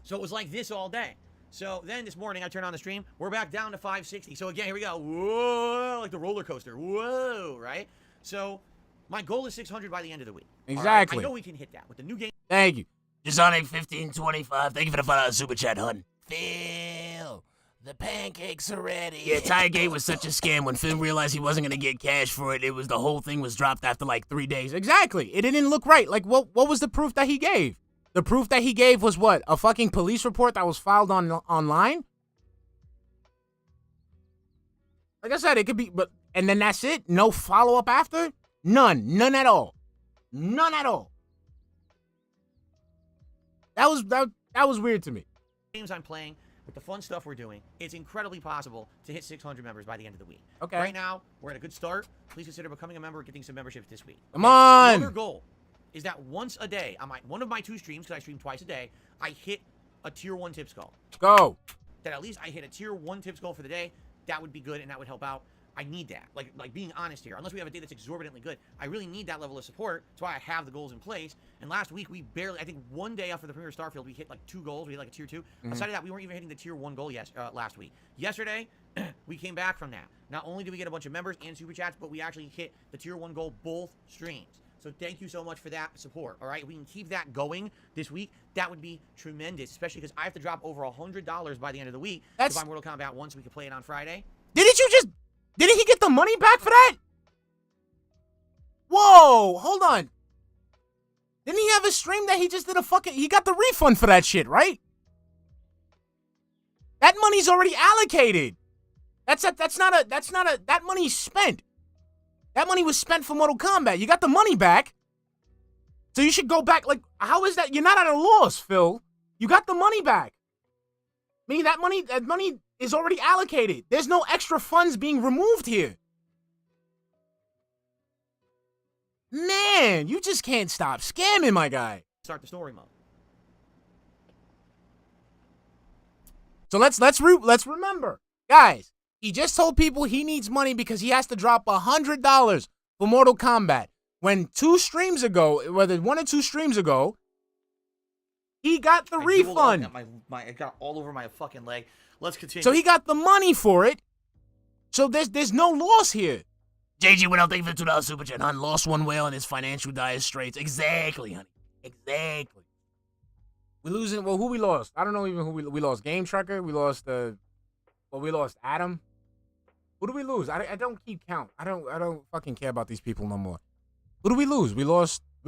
So it was like this all day. So then this morning, I turned on the stream. We're back down to 560. So again, here we go. Whoa, like the roller coaster. Whoa, right? So my goal is 600 by the end of the week. Exactly. Right? I know we can hit that with the new game. Thank you. Sonic 1525. Thank you for the $5 super chat, hun. Phil, the pancakes are ready. Yeah, Tiregate was such a scam. When Phil realized he wasn't going to get cash for it, the whole thing was dropped after like 3 days. Exactly. It didn't look right. Like, what was the proof that he gave? The proof that he gave was what? A fucking police report that was filed online? Like I said, it could be, but and then that's it? No follow-up after? None. None at all. None at all. That was weird to me. Games I'm playing, with the fun stuff we're doing, it's incredibly possible to hit 600 members by the end of the week. Okay. Right now, we're at a good start. Please consider becoming a member and getting some memberships this week. Come on! The other goal is that once a day, on one of my 2 streams, because I stream twice a day, I hit a tier 1 tips goal. Go. That at least I hit a tier 1 tips goal for the day. That would be good, and that would help out. I need that. Like being honest here. Unless we have a day that's exorbitantly good, I really need that level of support. That's why I have the goals in place. And last week, we barely, I think one day after the premiere Starfield, we hit like 2 goals. We hit like a tier 2. Aside of that, we weren't even hitting the tier 1 goal last week. Yesterday, we came back from that. Not only did we get a bunch of members and super chats, but we actually hit the tier 1 goal both streams. So thank you so much for that support, all right? If we can keep that going this week, that would be tremendous, especially because I have to drop over $100 by the end of the week to buy Mortal Kombat 1 so we can play it on Friday. Didn't he get the money back for that? Whoa, hold on. Didn't he have a stream that he just did he got the refund for that shit, right? That money's already allocated. That money's spent. That money was spent for Mortal Kombat. You got the money back. So you should go back. Like, how is that? You're not at a loss, Phil. You got the money back. Meaning that money is already allocated. There's no extra funds being removed here. Man, you just can't stop scamming, my guy. Start the story mode. So let's remember, guys. He just told people he needs money because he has to drop $100 for Mortal Kombat. When 2 streams ago, whether 1 or 2 streams ago, he got the refund. I got all over my fucking leg. Let's continue. So he got the money for it. So there's no loss here. JG went out, thank you for the $2 super chat, hun. Lost one whale in his financial dire straits. Exactly, honey. Exactly. We losing. Well, who we lost? I don't know even who we lost. Game Tracker. We lost we lost Adam. Who do we lose? I don't keep count. I don't fucking care about these people no more. Who do we lose? We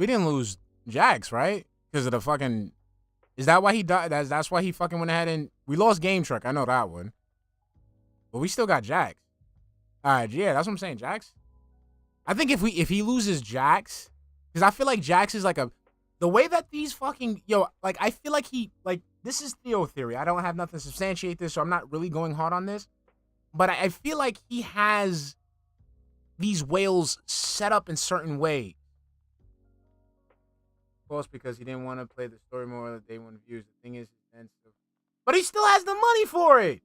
didn't lose Jax, right? Because of the fucking. Is that why he died? That's why he fucking went ahead and we lost Game Truck. I know that one. But we still got Jax. All right, yeah, that's what I'm saying, Jax. I think if he loses Jax, because I feel like Jax is like the way that these fucking I feel like this is Theo theory. I don't have nothing to substantiate this, so I'm not really going hard on this. But I feel like he has these whales set up in certain ways. Of course, because he didn't want to play the story more that they want views. The thing is, but he still has the money for it.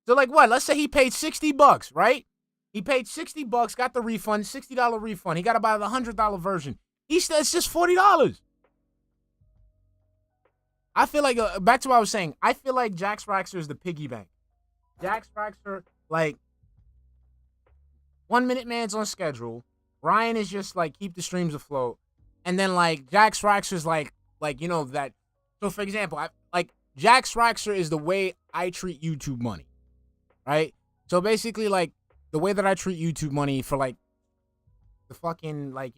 So like what? Let's say he paid $60, right? He paid $60, got the refund, $60 refund. He got to buy the $100 version. It's just $40. I feel like, back to what I was saying, I feel like Jax Raxer is the piggy bank. Jax Raxer, like, 1 Minute Man's on schedule. Ryan is just, like, keep the streams afloat. And then, like, Jax Raxer's, like, that. So, for example, Jax Raxer is the way I treat YouTube money, right? So, basically, like, the way that I treat YouTube money for, like, the fucking, like,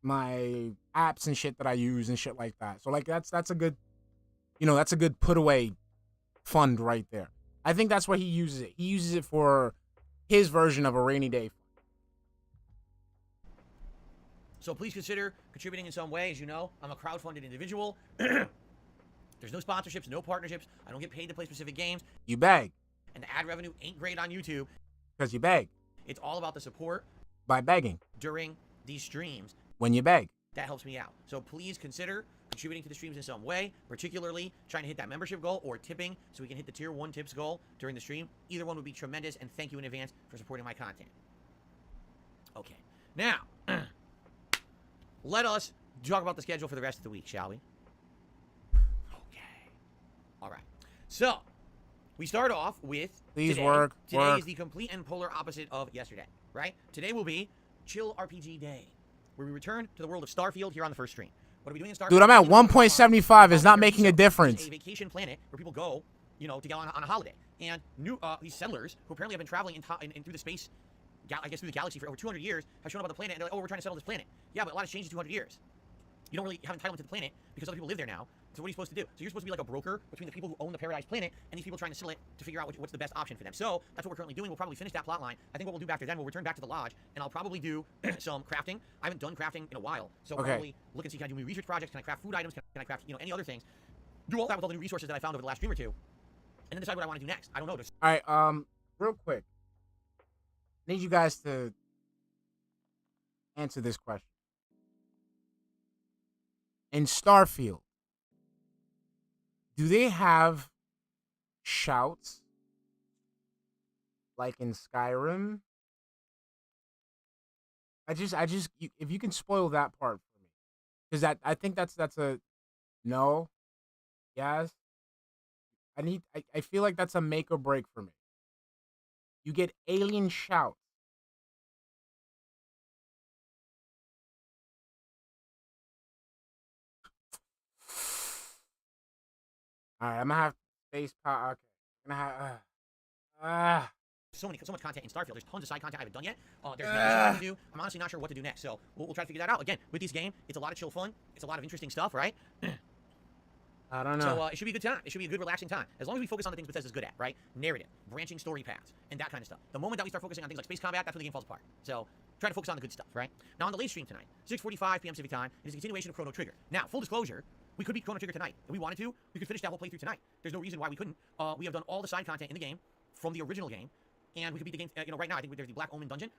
my apps and shit that I use and shit like that. So, like, that's a good... that's a good put away fund right there. I think that's why he uses it. He uses it for his version of a rainy day fund. So please consider contributing in some way. As you know, I'm a crowdfunded individual. There's no sponsorships, no partnerships. I don't get paid to play specific games. You beg. And the ad revenue ain't great on YouTube. Because you beg. It's all about the support. By begging. During these streams. When you beg. That helps me out. So please consider contributing to the streams in some way, particularly trying to hit that membership goal or tipping so we can hit the tier 1 tips goal during the stream. Either one would be tremendous, and thank you in advance for supporting my content. Okay. Now, let us talk about the schedule for the rest of the week, shall we? Okay. All right. So, we start off with today. Today is the complete and polar opposite of yesterday, right? Today will be Chill RPG Day, where we return to the world of Starfield here on the first stream. What are we doing in Starfield? Dude, I'm at 1.75. It's not making a difference. It's a vacation planet where people go, to go on a holiday. And these settlers, who apparently have been traveling in through the space, through the galaxy for over 200 years, have shown up on the planet, and they're like, oh, we're trying to settle this planet. Yeah, but a lot has changed in 200 years. You don't really have entitlement to the planet because other people live there now. So what are you supposed to do? So you're supposed to be like a broker between the people who own the Paradise Planet and these people trying to settle it to figure out what's the best option for them. So that's what we're currently doing. We'll probably finish that plot line. I think what we'll do after then, we'll return back to the lodge, and I'll probably do some crafting. I haven't done crafting in a while, so I'll probably look and see, can I do new research projects? Can I craft food items? Can I craft, any other things? Do all that with all the new resources that I found over the last stream or two, and then decide what I want to do next. I don't know. All right, real quick, I need you guys to answer this question. In Starfield, do they have shouts like in Skyrim? If you can spoil that part for me, because I think that's a no, yes. I feel like that's a make or break for me. You get alien shouts. All right, I'm gonna have space power. Okay, I'm gonna have. So much content in Starfield. There's tons of side content I haven't done yet. There's missions to do. I'm honestly not sure what to do next. So we'll try to figure that out. Again, with this game, it's a lot of chill fun. It's a lot of interesting stuff, right? I don't know. So it should be a good time. It should be a good, relaxing time. As long as we focus on the things Bethesda's good at, right? Narrative, branching story paths, and that kind of stuff. The moment that we start focusing on things like space combat, that's when the game falls apart. So try to focus on the good stuff, right? Now on the late stream tonight, 6:45 p.m. Pacific time, it is a continuation of Chrono Trigger. Now, full disclosure, we could beat Chrono Trigger tonight. If we wanted to, we could finish that whole playthrough tonight. There's no reason why we couldn't. We have done all the side content in the game from the original game, and we could beat the game. Right now, I think there's the Black Omen dungeon.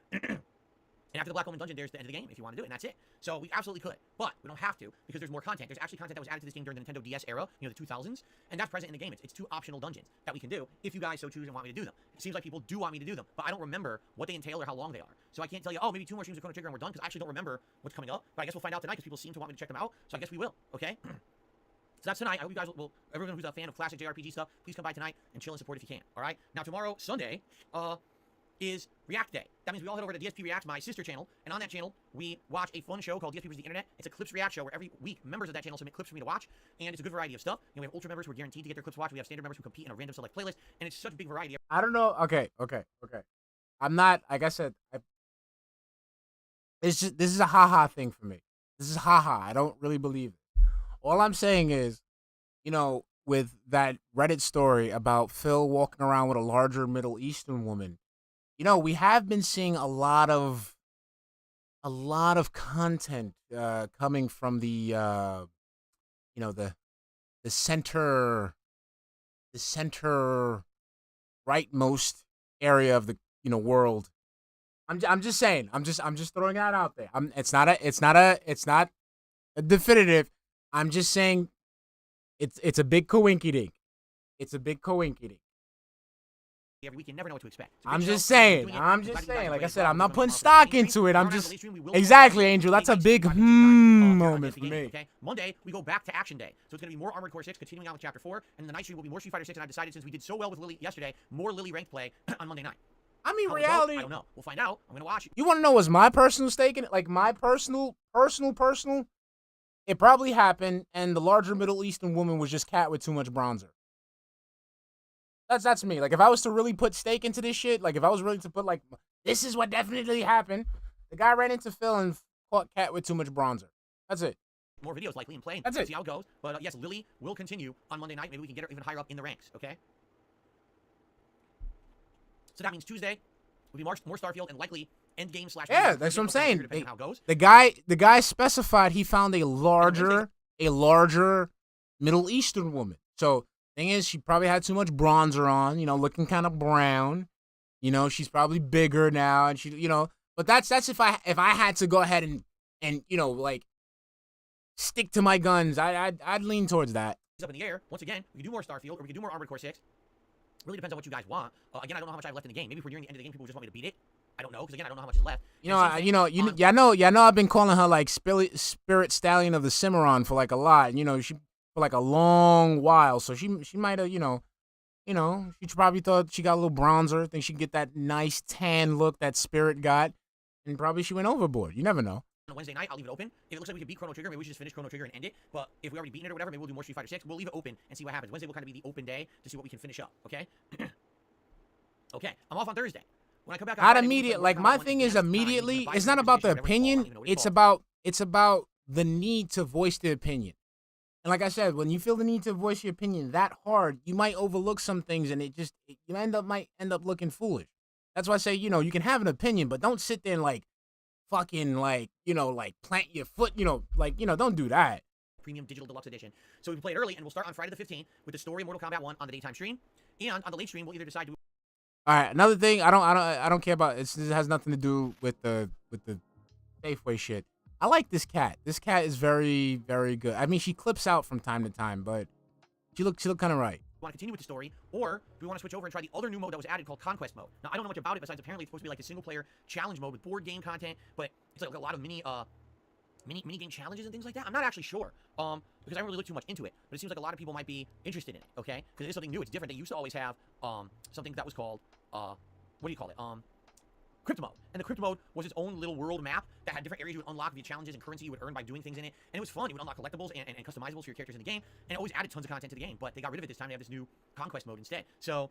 And after the Black Omen dungeon, there's the end of the game if you want to do it, and that's it. So we absolutely could, but we don't have to because there's more content. There's actually content that was added to this game during the Nintendo DS era, the 2000s, and that's present in the game. It's 2 optional dungeons that we can do if you guys so choose and want me to do them. It seems like people do want me to do them, but I don't remember what they entail or how long they are. So I can't tell you, oh, maybe 2 more streams of Chrono Trigger and we're done, because I actually don't remember what's coming up. But I guess we'll find out tonight because people seem to want me to check them out. So I guess we will. Okay. So that's tonight. I hope you guys will. Everyone who's a fan of classic JRPG stuff, please come by tonight and chill and support if you can. All right. Now tomorrow, Sunday, is React Day. That means we all head over to DSP React, my sister channel, and on that channel, we watch a fun show called DSP vs. the Internet. It's a clips react show where every week members of that channel submit clips for me to watch, and it's a good variety of stuff. We have ultra members who are guaranteed to get their clips watched. We have standard members who compete in a random select playlist, and it's such a big variety. I don't know. Okay. I'm not. Like I said, this is a haha thing for me. This is haha. I don't really believe it. All I'm saying is, with that Reddit story about Phil walking around with a larger Middle Eastern woman. We have been seeing a lot of content coming from the center rightmost area of the world. I'm just saying. I'm just throwing that out there. It's not a definitive. I'm just saying it's a big coinky dink. It's a big coinky dink. Every week, you never know what to expect. I'm just saying. Like I said, I'm not putting stock into it. I'm just exactly, Angel. That's a big moment for me. Okay. Monday we go back to Action Day, so it's gonna be more Armored Core 6, continuing on with Chapter 4, and the night stream will be more Street Fighter 6. And I've decided, since we did so well with Lily yesterday, more Lily ranked play on Monday night. I mean, reality. I don't know. We'll find out. I'm gonna watch. You want to know what's my personal stake in it? Like my personal. It probably happened, and the larger Middle Eastern woman was just cat with too much bronzer. That's me. Like, if I was to really put stake into this shit, like, if I was really to put, like, this is what definitely happened, the guy ran into Phil and caught cat with too much bronzer. That's it. More videos likely and playing. That's it. See how it goes. But, yes, Lily will continue on Monday night. Maybe we can get her even higher up in the ranks, okay? So that means Tuesday will be more Starfield and likely endgame / Yeah, that's what I'm saying. Depending on how it goes. The guy specified he found a larger Middle Eastern woman. So, thing is, she probably had too much bronzer on, looking kind of brown. She's probably bigger now, and she, but that's if I had to go ahead and like stick to my guns, I'd lean towards that. It's up in the air. Once again, we can do more Starfield or we can do more Armored Core 6. Really depends on what you guys want. Again, I don't know how much I have left in the game. Maybe if we're nearing the end of the game, people just want me to beat it. I don't know, because again, I don't know how much is left. I know I've been calling her like Spirit Stallion of the Cimarron for like a lot. She for like a long while, so she might have, she probably thought she got a little bronzer, think she could get that nice tan look that Spirit got, and probably she went overboard. You never know. On Wednesday night, I'll leave it open. If it looks like we can beat Chrono Trigger, maybe we should just finish Chrono Trigger and end it. But if we already beaten it or whatever, maybe we'll do more Street Fighter 6. We'll leave it open and see what happens. Wednesday will kind of be the open day to see what we can finish up, okay? Okay, I'm off on Thursday. When I come back on Not Friday, immediate. Like, my thing is immediately, it's not about the opinion, it's about the need to voice the opinion. And like I said, when you feel the need to voice your opinion that hard, you might overlook some things, and might end up looking foolish. That's why I say, you can have an opinion, but don't sit there and like fucking like plant your foot, don't do that. Premium Digital Deluxe Edition. So we can play it early, and we'll start on Friday the 15th with the story of Mortal Kombat 1 on the daytime stream, and on the late stream we'll either decide to. All right, another thing I don't care about. It has nothing to do with the Safeway shit. I like this cat. This cat is very, very good. I mean, she clips out from time to time, but she look kind of right. Want to continue with the story, or do we want to switch over and try the other new mode that was added called Conquest Mode? Now, I don't know much about it besides apparently it's supposed to be like a single-player challenge mode with board game content, but it's like a lot of mini game challenges and things like that. I'm not actually sure, because I haven't really looked too much into it, but it seems like a lot of people might be interested in it, okay? Because it is something new. It's different. They used to always have something that was called, what do you call it? Crypto mode. And the crypto mode was its own little world map that had different areas you would unlock via challenges and currency you would earn by doing things in it. And it was fun. You would unlock collectibles and customizables for your characters in the game. And it always added tons of content to the game. But they got rid of it this time. They have this new Conquest mode instead. So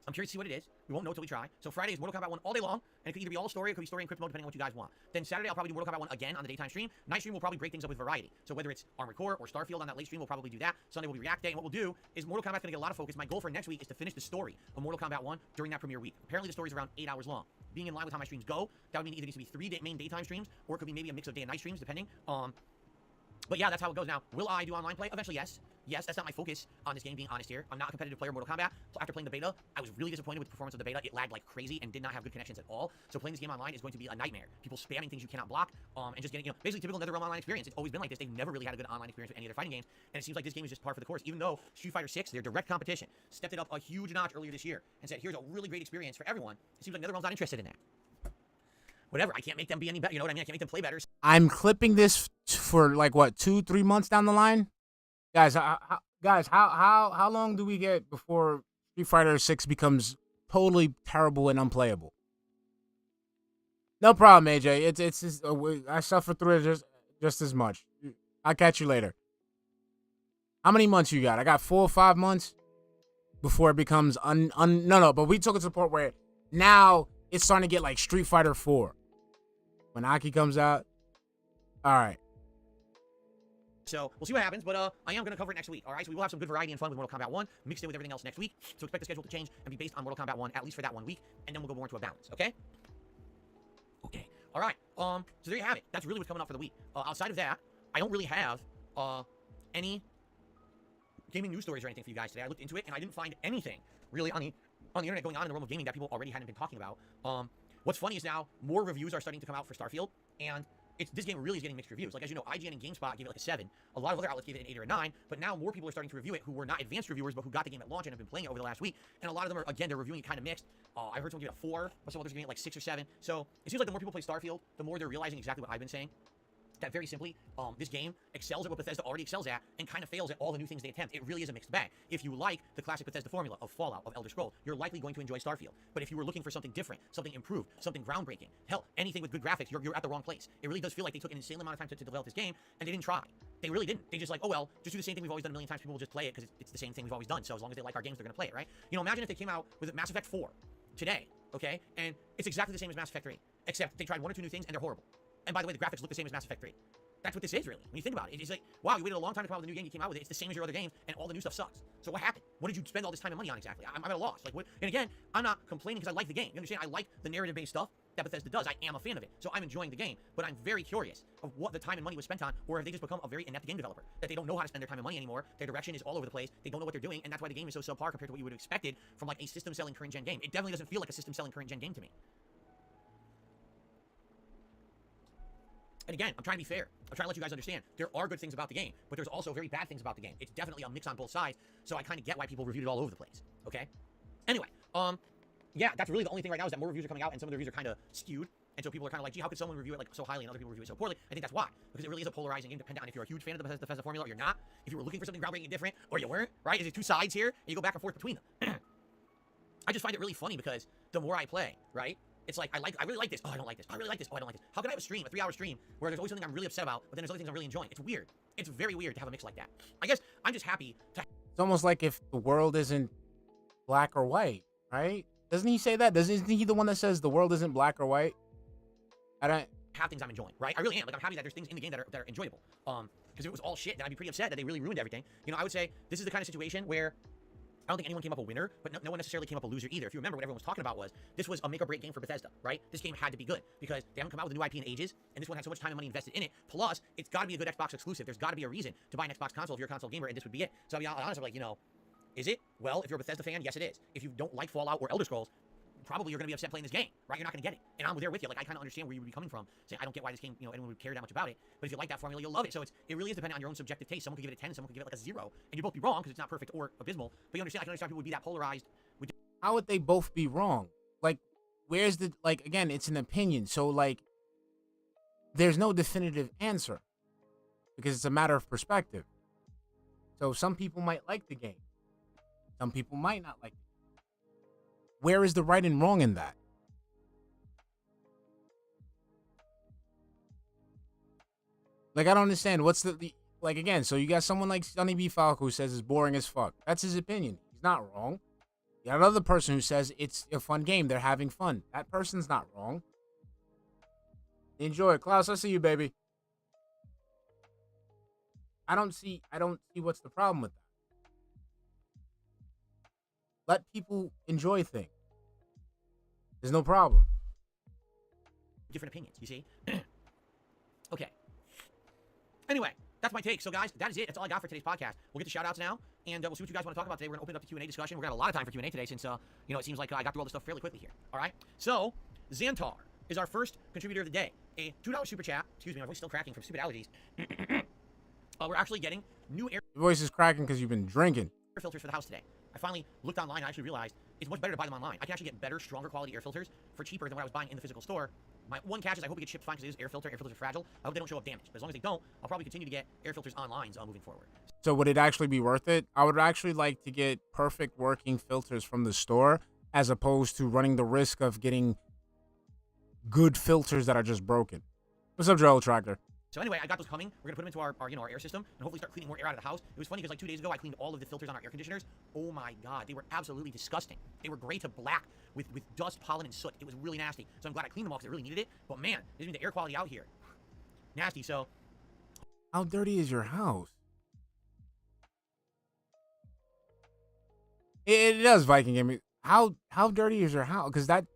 I'm curious to see what it is. We won't know until we try. So Friday is Mortal Kombat 1 all day long. And it could either be all story, or it could be story and crypto mode, depending on what you guys want. Then Saturday, I'll probably do Mortal Kombat 1 again on the daytime stream. Night stream will probably break things up with variety. So whether it's Armored Core or Starfield on that late stream, we'll probably do that. Sunday will be React Day. And what we'll do is Mortal Kombat's going to get a lot of focus. My goal for next week is to finish the story of Mortal Kombat 1 during that premiere week. Apparently the story's around 8 hours long. Being in line with how my streams go, that would mean either needs to be 3 main daytime streams, or it could be maybe a mix of day and night streams, depending. But yeah, that's how it goes. Now, will I do online play? Eventually, yes. Yes, that's not my focus on this game, being honest here. I'm not a competitive player of Mortal Kombat. So after playing the beta, I was really disappointed with the performance of the beta. It lagged like crazy and did not have good connections at all. So playing this game online is going to be a nightmare. People spamming things you cannot block, and just getting, basically typical NetherRealm online experience. It's always been like this. They've never really had a good online experience with any of their fighting games, and it seems like this game is just par for the course. Even though Street Fighter 6, their direct competition, stepped it up a huge notch earlier this year and said, here's a really great experience for everyone. It seems like NetherRealm's not interested in that. Whatever, I can't make them be any better. You know what I mean? I can't make them play better. I'm clipping this for like what, 2-3 months down the line, guys. How long do we get before Street Fighter 6 becomes totally terrible and unplayable? No problem, AJ. It's just, I suffer through it just as much. I'll catch you later. How many months you got? I got 4 or 5 months before it becomes no. But we took it to the point where now it's starting to get like Street Fighter 4. When Aki comes out, all right. So we'll see what happens, but I am going to cover it next week, all right? So we will have some good variety and fun with Mortal Kombat 1, mixed in with everything else next week. So expect the schedule to change and be based on Mortal Kombat 1, at least for that 1 week, and then we'll go more into a balance, okay? Okay. All right. So there you have it. That's really what's coming up for the week. Outside of that, I don't really have any gaming news stories or anything for you guys today. I looked into it, and I didn't find anything really on the internet going on in the realm of gaming that people already hadn't been talking about. What's funny is now more reviews are starting to come out for Starfield, and this game really is getting mixed reviews. Like, as you know, IGN and GameSpot gave it like a 7. A lot of other outlets gave it an 8 or a 9, but now more people are starting to review it who were not advanced reviewers, but who got the game at launch and have been playing it over the last week. And a lot of them are, again, they're reviewing it kind of mixed. I heard someone give it a 4, but some others are giving it like 6 or 7. So it seems like the more people play Starfield, the more they're realizing exactly what I've been saying. That very simply, this game excels at what Bethesda already excels at and kind of fails at all the new things they attempt. It really is a mixed bag. If you like the classic Bethesda formula of Fallout, of Elder Scrolls, you're likely going to enjoy Starfield. But if you were looking for something different, something improved, something groundbreaking, hell, anything with good graphics, you're at the wrong place. It really does feel like they took an insane amount of time to develop this game, and they didn't try. They really didn't. They just like, oh well, just do the same thing we've always done a million times. People will just play it because it's the same thing we've always done. So as long as they like our games, they're going to play it, right? You know, imagine if they came out with Mass Effect 4 today, okay? And it's exactly the same as Mass Effect 3, except they tried 1 or 2 new things, and they're horrible. And by the way, the graphics look the same as Mass Effect 3. That's what this is, really. When you think about it, it's like, wow, you waited a long time to come out with a new game, you came out with it, it's the same as your other games, and all the new stuff sucks. So what happened? What did you spend all this time and money on exactly? I'm at a loss. Like, what? And again, I'm not complaining because I like the game. You understand? I like the narrative-based stuff that Bethesda does. I am a fan of it, so I'm enjoying the game. But I'm very curious of what the time and money was spent on, or have they just become a very inept game developer? That they don't know how to spend their time and money anymore, their direction is all over the place, they don't know what they're doing, and that's why the game is so subpar compared to what you would have expected from, like, a system-selling current-gen game. It definitely doesn't feel like a system-selling current-gen game to me. And again, I'm trying to be fair. I'm trying to let you guys understand. There are good things about the game, but there's also very bad things about the game. It's definitely a mix on both sides, so I kind of get why people reviewed it all over the place, okay? Anyway, yeah, that's really the only thing right now is that more reviews are coming out, and some of the reviews are kind of skewed, and so people are kind of like, gee, how could someone review it like so highly and other people review it so poorly? I think that's why, because it really is a polarizing game, depending on if you're a huge fan of the Bethesda formula or you're not, if you were looking for something groundbreaking and different, or you weren't, right? Is it 2 sides here, and you go back and forth between them? I just find it really funny because the more I play, right? It's like, I really like this. Oh, I don't like this. I really like this. Oh, I don't like this. How can I have a stream, a 3-hour stream, where there's always something I'm really upset about, but then there's other things I'm really enjoying? It's weird. It's very weird to have a mix like that. I guess I'm just happy to... It's almost like if the world isn't black or white, right? Doesn't he say that? Isn't he the one that says the world isn't black or white? I don't... have things I'm enjoying, right? I really am. Like, I'm happy that there's things in the game that are enjoyable. Because if it was all shit, then I'd be pretty upset that they really ruined everything. You know, I would say this is the kind of situation where I don't think anyone came up a winner, but no one necessarily came up a loser either. If you remember, what everyone was talking about was this was a make or break game for Bethesda, right? This game had to be good because they haven't come out with a new IP in ages, and this one had so much time and money invested in it. Plus, it's got to be a good Xbox exclusive. There's got to be a reason to buy an Xbox console if you're a console gamer, and this would be it. So I'll be honest, I'm like, you know, is it? Well, if you're a Bethesda fan, yes, it is. If you don't like Fallout or Elder Scrolls, probably you're going to be upset playing this game, right? You're not going to get it. And I'm there with you. Like, I kind of understand where you would be coming from. Saying, I don't get why this game, you know, anyone would care that much about it. But if you like that formula, you'll love it. So it really is dependent on your own subjective taste. Someone could give it a 10, someone could give it like a 0. And you'd both be wrong because it's not perfect or abysmal. But you understand, I can understand people would be that polarized. How would they both be wrong? Like, where's the, like, again, it's an opinion. So, like, there's no definitive answer because it's a matter of perspective. So some people might like the game. Some people might not like it. Where is the right and wrong in that? Like, I don't understand. What's the like, again, so you got someone like Sonny B. Falco who says it's boring as fuck. That's his opinion. He's not wrong. You got another person who says it's a fun game. They're having fun. That person's not wrong. Enjoy it. Klaus, I see you, baby. I don't see what's the problem with that. Let people enjoy things. There's no problem. Different opinions, you see? Okay. Anyway, that's my take. So, guys, that is it. That's all I got for today's podcast. We'll get to shout-outs now, and we'll see what you guys want to talk about today. We're going to open up the Q&A discussion. We're going to have a lot of time for Q&A today since, you know, it seems like I got through all this stuff fairly quickly here. All right? So, Xantar is our first contributor of the day. A $2 super chat. Excuse me, my voice is still cracking from stupid allergies. We're actually getting new air Your voice is cracking because you've been drinking. filters for the house today. I finally looked online and I actually realized it's much better to buy them online. I can actually get better, stronger quality air filters for cheaper than what I was buying in the physical store. My one catch is I hope it gets shipped fine because it is air filter. Air filters are fragile. I hope they don't show up damaged. But as long as they don't, I'll probably continue to get air filters online moving forward. So would it actually be worth it? I would actually like to get perfect working filters from the store as opposed to running the risk of getting good filters that are just broken. What's up, Joel Tractor? So anyway, I got those coming. We're gonna put them into our air system and hopefully start cleaning more air out of the house. It was funny because like 2 days ago I cleaned all of the filters on our air conditioners. Oh my god, they were absolutely disgusting. They were gray to black with dust, pollen, and soot. It was really nasty. So I'm glad I cleaned them all because I really needed it. But man, this means the air quality out here, nasty. So how dirty is your house? It does, Viking Gaming. How dirty is your house? Because that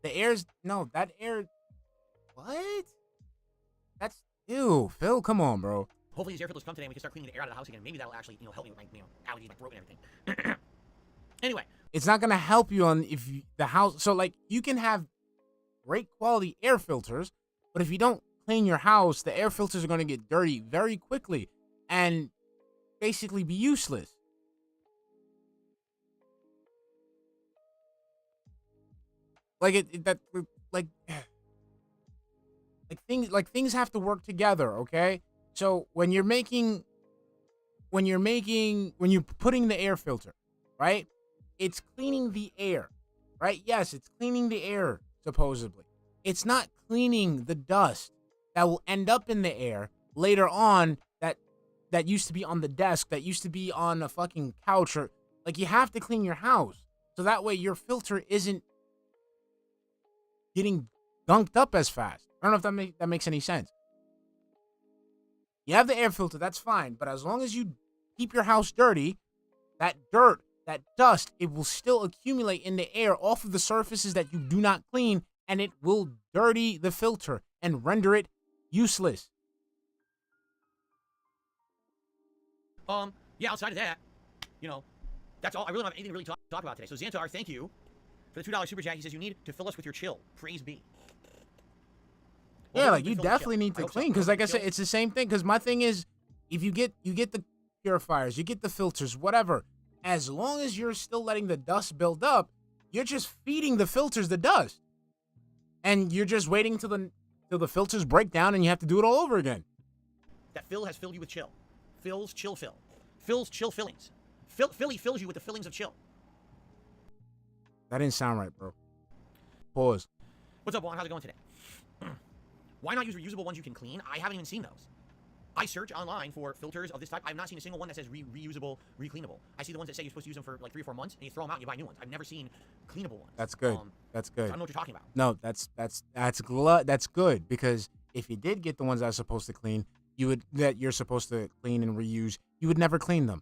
air. What? That's ew, Phil. Come on, bro. hopefully these air filters come today and we can start cleaning the air out of the house again. Maybe that'll actually help me with my allergies, my throat, and everything. Anyway, it's not gonna help you on the house. So like you can have great quality air filters, but if you don't clean your house, the air filters are gonna get dirty very quickly and basically be useless. Things have to work together, okay? So when you're putting the air filter, right? It's cleaning the air, right? Yes, it's cleaning the air, supposedly. It's not cleaning the dust that will end up in the air later on that used to be on the desk, that used to be on a fucking couch, or like you have to clean your house. So that way your filter isn't getting gunked up as fast. I don't know if that makes any sense. You have the air filter, that's fine, but as long as you keep your house dirty, that dirt, that dust, it will still accumulate in the air off of the surfaces that you do not clean, and it will dirty the filter and render it useless. Yeah, outside of that, that's all. I really don't have anything really to talk about today. So Xantar, thank you for the $2 super chat. He says you need to fill us with your chill. Praise be. Yeah, like you definitely need to clean, because like I said, it's the same thing. Because my thing is, if you get the purifiers, you get the filters, whatever, as long as you're still letting the dust build up, you're just feeding the filters the dust, and you're just waiting till the filters break down, and you have to do it all over again. That Phil has filled you with chill. Phil's chill fill. Phil's chill fillings. Philly fills you with the fillings of chill. That didn't sound right, bro. Pause. What's up, Juan? How's it going today? Why not use reusable ones you can clean? I haven't even seen those. I search online for filters of this type. I've not seen a single one that says reusable, recleanable. I see the ones that say you're supposed to use them for like 3 or 4 months, and you throw them out and you buy new ones. I've never seen cleanable ones. That's good. That's good. I don't know what you're talking about. No, that's good, because if you did get the ones that are supposed to clean, that you're supposed to clean and reuse, you would never clean them.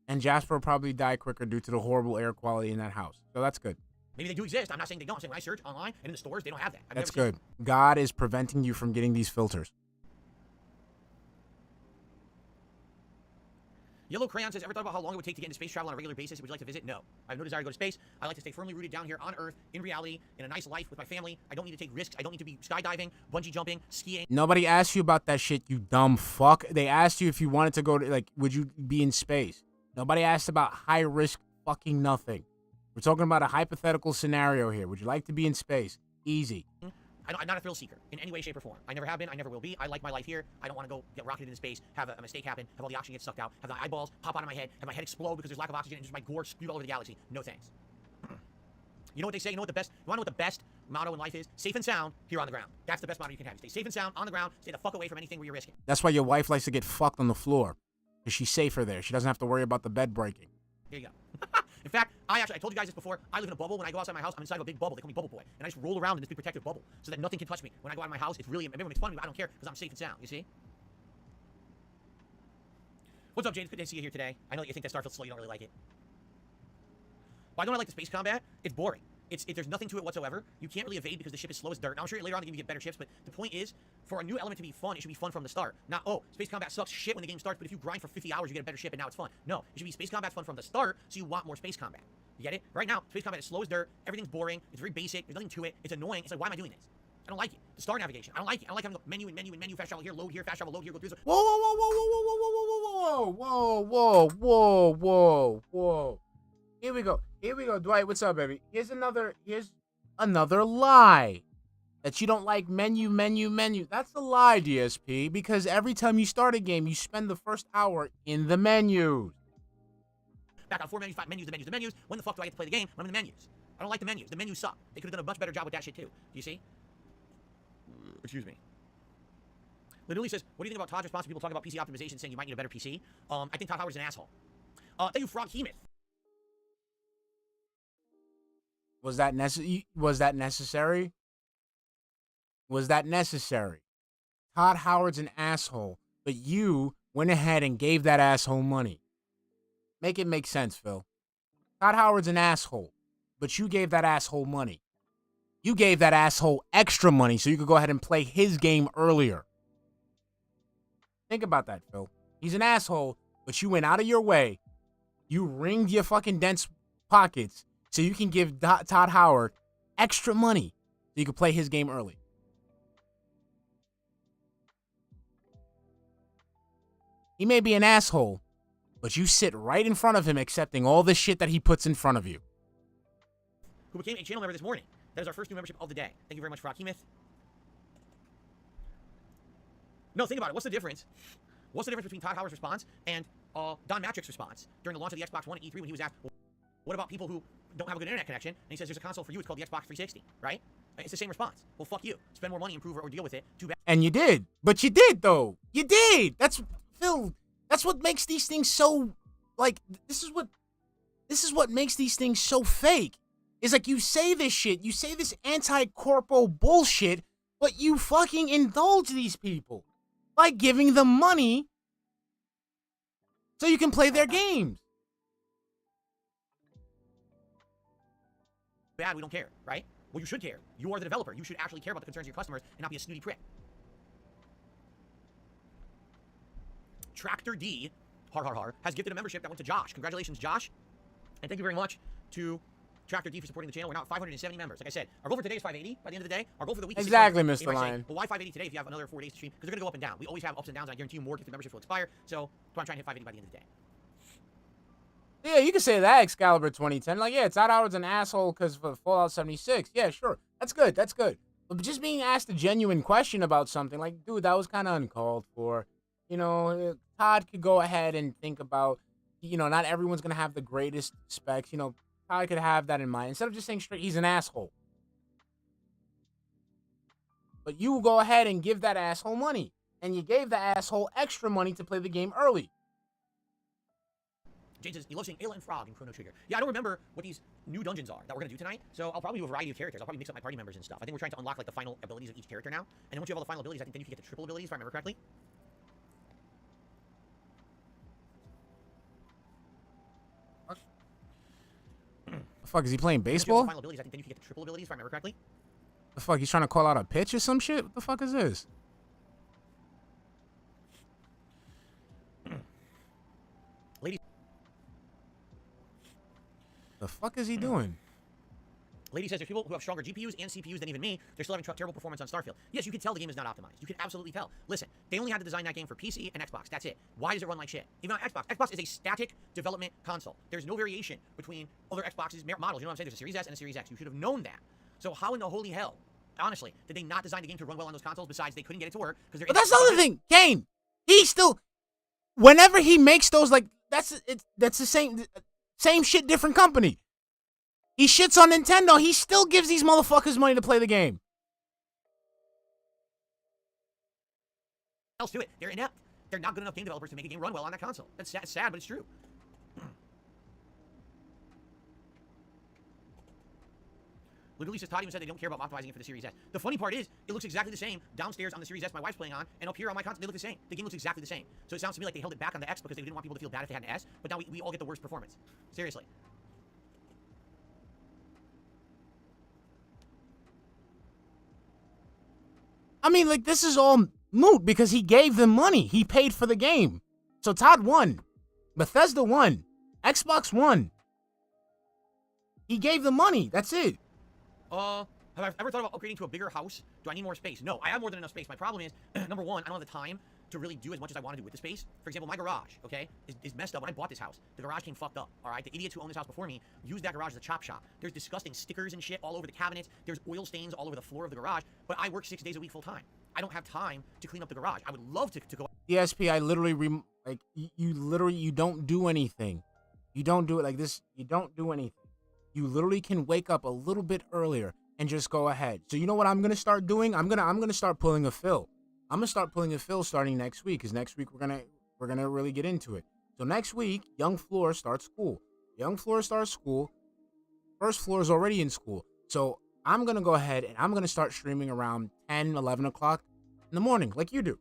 And Jasper will probably die quicker due to the horrible air quality in that house. So that's good. Maybe they do exist. I'm not saying they don't. I'm saying when I search online and in the stores, they don't have that. That's good. God is preventing you from getting these filters. Yellow Crayon says, ever thought about how long it would take to get into space travel on a regular basis? Would you like to visit? No. I have no desire to go to space. I like to stay firmly rooted down here on Earth, in reality, in a nice life with my family. I don't need to take risks. I don't need to be skydiving, bungee jumping, skiing. Nobody asked you about that shit, you dumb fuck. They asked you if you wanted to go to, like, would you be in space? Nobody asked about high risk fucking nothing. We're talking about a hypothetical scenario here. Would you like to be in space? Easy. I'm not a thrill seeker in any way, shape, or form. I never have been. I never will be. I like my life here. I don't want to go get rocketed into space, have a mistake happen, have all the oxygen get sucked out, have the eyeballs pop out of my head, have my head explode because there's lack of oxygen, and just my gore spewed all over the galaxy. No thanks. You know what they say? You want to know what the best motto in life is? Safe and sound here on the ground. That's the best motto you can have. You stay safe and sound on the ground. Stay the fuck away from anything where you're risking. That's why your wife likes to get fucked on the floor. Because she's safer there. She doesn't have to worry about the bed breaking. Here you go. In fact, I told you guys this before. I live in a bubble. When I go outside my house, I'm inside of a big bubble. They call me Bubble Boy. And I just roll around in this big protective bubble so that nothing can touch me. When I go out of my house, it's really, everyone makes fun of me, but I don't care because I'm safe and sound. You see? What's up, James? Good to see you here today. I know that you think that Starfield's slow. You don't really like it. Why don't I like the space combat? It's boring. There's nothing to it whatsoever. You can't really evade because the ship is slow as dirt. Now, I'm sure later on you get better ships, but the point is, for a new element to be fun, it should be fun from the start. Not, oh, space combat sucks shit when the game starts, but if you grind for 50 hours, you get a better ship, and now it's fun. No, it should be space combat fun from the start, so you want more space combat. You get it? Right now, space combat is slow as dirt. Everything's boring. It's very basic. There's nothing to it. It's annoying. It's like, why am I doing this? I don't like it. The star navigation. I don't like it. I don't like having a menu and menu and menu, fast travel here, load here, fast travel, load here, go through this. Whoa, whoa, whoa, whoa, whoa, whoa, whoa, whoa, whoa, whoa, whoa, whoa. Here we go. Here we go. Dwight, what's up, baby? Here's another lie. That you don't like menu. That's a lie, DSP, because every time you start a game, you spend the first hour in the menus. Back on 4 menus, 5 menus, the menus. When the fuck do I get to play the game? When I'm in the menus. I don't like the menus. The menus suck. They could have done a much better job with that shit too. Do you see? Excuse me. Literally says, what do you think about Todd's response to people talking about PC optimization, saying you might need a better PC? I think Todd Howard's an asshole. Thank you, Frog Hemoth. Was that necessary? Was that necessary? Todd Howard's an asshole, but you went ahead and gave that asshole money. Make it make sense, Phil. Todd Howard's an asshole, but you gave that asshole money. You gave that asshole extra money so you could go ahead and play his game earlier. Think about that, Phil. He's an asshole, but you went out of your way. You ringed your fucking dense pockets so you can give Todd Howard extra money so you can play his game early. He may be an asshole, but you sit right in front of him accepting all the shit that he puts in front of you. Who became a channel member this morning. That is our first new membership of the day. Thank you very much, Frog Hemoth. No, think about it. What's the difference? What's the difference between Todd Howard's response and Don Matrick's response during the launch of the Xbox One at E3 when he was asked, well, what about people who don't have a good internet connection? And he says, there's a console for you. It's called the Xbox 360, right? It's the same response. Well, fuck you. Spend more money, improve, or deal with it. Too bad. And you did. But you did, though. You did. That's, Phil, that's what makes these things so, like, this is what makes these things so fake. It's like you say this shit, you say this anti-corpo bullshit, but you fucking indulge these people by giving them money so you can play their games. Bad, we don't care, right? Well, you should care. You are the developer. You should actually care about the concerns of your customers and not be a snooty prick. Tractor D, has gifted a membership that went to Josh. Congratulations, Josh. And thank you very much to Tractor D for supporting the channel. We're now at 570 members. Like I said, our goal for today is 580 by the end of the day. Our goal for the week is exactly, 600. Mr. Lion. Well, why 580 today if you have another 4 days to stream? Because they're going to go up and down. We always have ups and downs, and I guarantee you more gifted memberships will expire. So, I'm trying to hit 580 by the end of the day. Yeah, you can say that, Excalibur 2010. Like, yeah, Todd Howard's an asshole because of Fallout 76. Yeah, sure. That's good. That's good. But just being asked a genuine question about something, like, dude, that was kind of uncalled for. You know, Todd could go ahead and think about, you know, not everyone's going to have the greatest specs. You know, Todd could have that in mind. Instead of just saying straight, he's an asshole. But you go ahead and give that asshole money. And you gave the asshole extra money to play the game early. Jane says, you love seeing Ayla and Frog and Chrono Trigger. Yeah, I don't remember what these new dungeons are that we're going to do tonight, so I'll probably do a variety of characters. I'll probably mix up my party members and stuff. I think we're trying to unlock, like, the final abilities of each character now. And then once you have all the final abilities, I think then you can get the triple abilities, if I remember correctly. fuck, is he playing If you have baseball? final abilities, I think then you can get the triple abilities, if I remember correctly. The fuck, he's trying to call out a pitch or some shit? What the fuck is this? Ladies, The fuck is he doing? Lady says there's people who have stronger GPUs and CPUs than even me. They're still having terrible performance on Starfield. Yes, you can tell the game is not optimized. You can absolutely tell. Listen, they only had to design that game for PC and Xbox. That's it. Why does it run like shit? Even on Xbox. Xbox is a static development console. There's no variation between other Xbox's models. You know what I'm saying? There's a Series S and a Series X. You should have known that. So how in the holy hell, honestly, did they not design the game to run well on those consoles? Besides, they couldn't get it to work because they're. But that's the other thing, Kane. He still, whenever he makes those, like, that's the same shit, different company. He shits on Nintendo. He still gives these motherfuckers money to play the game. Else do it. They're inept. They're not good enough game developers to make a game run well on that console. That's sad, but it's true. Literally says Todd even said they don't care about optimizing it for the Series S. The funny part is, it looks exactly the same downstairs on the Series S my wife's playing on, and up here on my console, they look the same. The game looks exactly the same. So it sounds to me like they held it back on the X because they didn't want people to feel bad if they had an S, but now we all get the worst performance. Seriously. I mean, like, this is all moot because he gave them money. He paid for the game. So Todd won. Bethesda won. Xbox won. He gave them money. That's it. Have I ever thought about upgrading to a bigger house? Do I need more space? No, I have more than enough space. My problem is, number one, I don't have the time to really do as much as I want to do with the space. For example, my garage, okay, is messed up. When I bought this house, the garage came fucked up, all right? The idiots who owned this house before me used that garage as a chop shop. There's disgusting stickers and shit all over the cabinets. There's oil stains all over the floor of the garage, but I work 6 days a week full time. I don't have time to clean up the garage. I would love to go. DSP, I literally, you don't do anything. You don't do it like this. You don't do anything. You literally can wake up a little bit earlier and just go ahead. So you know what I'm going to start doing? I'm going to start pulling a Phil. I'm going to start pulling a Phil starting next week, because next week we're going to really get into it. So next week, young Fleur starts school. Young Fleur starts school. First Fleur is already in school. So I'm going to go ahead and I'm going to start streaming around 10, 11 o'clock in the morning, like you do.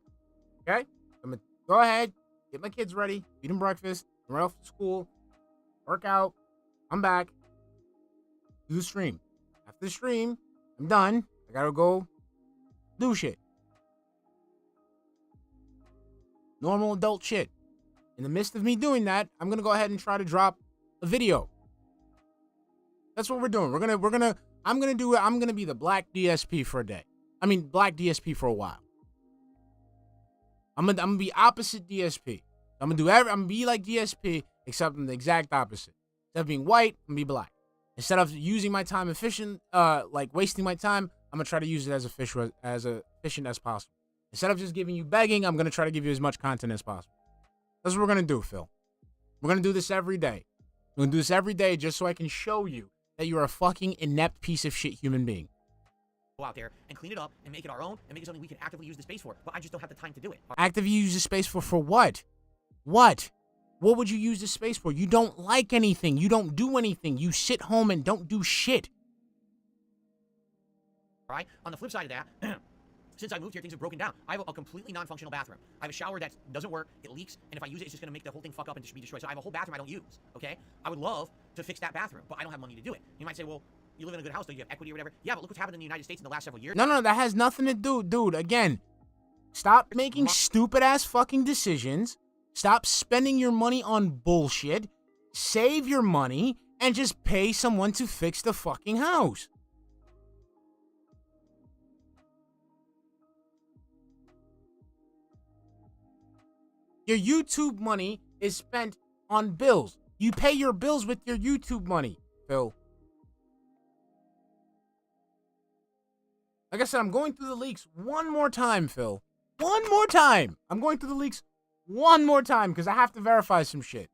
Okay? I'm going to go ahead, get my kids ready, feed them breakfast, run off to school, work out, come back, do the stream. After the stream, I'm done. I got to go do shit. Normal adult shit. In the midst of me doing that, I'm going to go ahead and try to drop a video. That's what we're doing. I'm going to be the black DSP for a day. I mean, black DSP for a while. I'm going to be opposite DSP. I'm going to be like DSP, except I'm the exact opposite. Instead of being white, I'm going to be black. Instead of using my time like wasting my time, I'm going to try to use it as efficient as possible. Instead of just giving you begging, I'm going to try to give you as much content as possible. That's what we're going to do, Phil. We're going to do this every day. We're going to do this every day just so I can show you that you're a fucking inept piece of shit human being. Go out there and clean it up and make it our own and make it something we can actively use the space for. But I just don't have the time to do it. Actively use the space for what? What? What would you use the space for? You don't like anything. You don't do anything. You sit home and don't do shit. All right? On the flip side of that, since I moved here, things have broken down. I have a completely non-functional bathroom. I have a shower that doesn't work. It leaks. And if I use it, it's just going to make the whole thing fuck up and just be destroyed. So I have a whole bathroom I don't use. Okay? I would love to fix that bathroom, but I don't have money to do it. You might say, well, you live in a good house, though. You have equity or whatever. Yeah, but look what's happened in the United States in the last several years. No, that has nothing to do. Dude, again, stop making stupid-ass fucking decisions. Stop spending your money on bullshit. Save your money and just pay someone to fix the fucking house. Your YouTube money is spent on bills. You pay your bills with your YouTube money, Phil. Like I said, I'm going through the leaks one more time, Phil. One more time. I'm going through the leaks one more time because I have to verify some shit.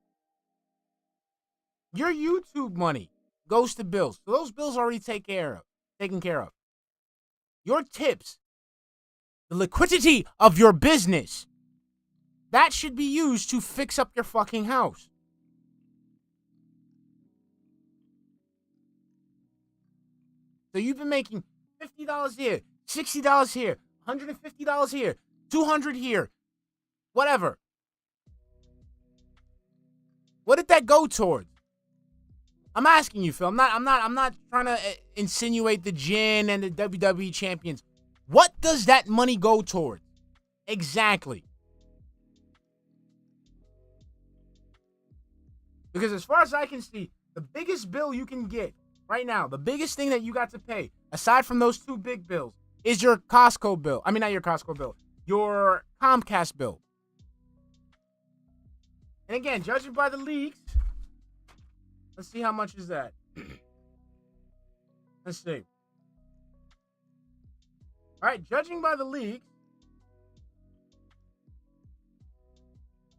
Your YouTube money goes to bills. So those bills are already taken care of. Your tips, the liquidity of your business, that should be used to fix up your fucking house. So you've been making $50 here, $60 here, $150 here, $200 here, whatever. What did that go towards? I'm asking you, Phil. I'm not trying to insinuate the Jin and the WWE champions. What does that money go towards? Exactly. Because as far as I can see, the biggest bill you can get right now, the biggest thing that you got to pay, aside from those two big bills, is your Costco bill. I mean, not your Costco bill, your Comcast bill. And again, judging by the leaks, let's see how much is that. Let's see. All right, judging by the leaks,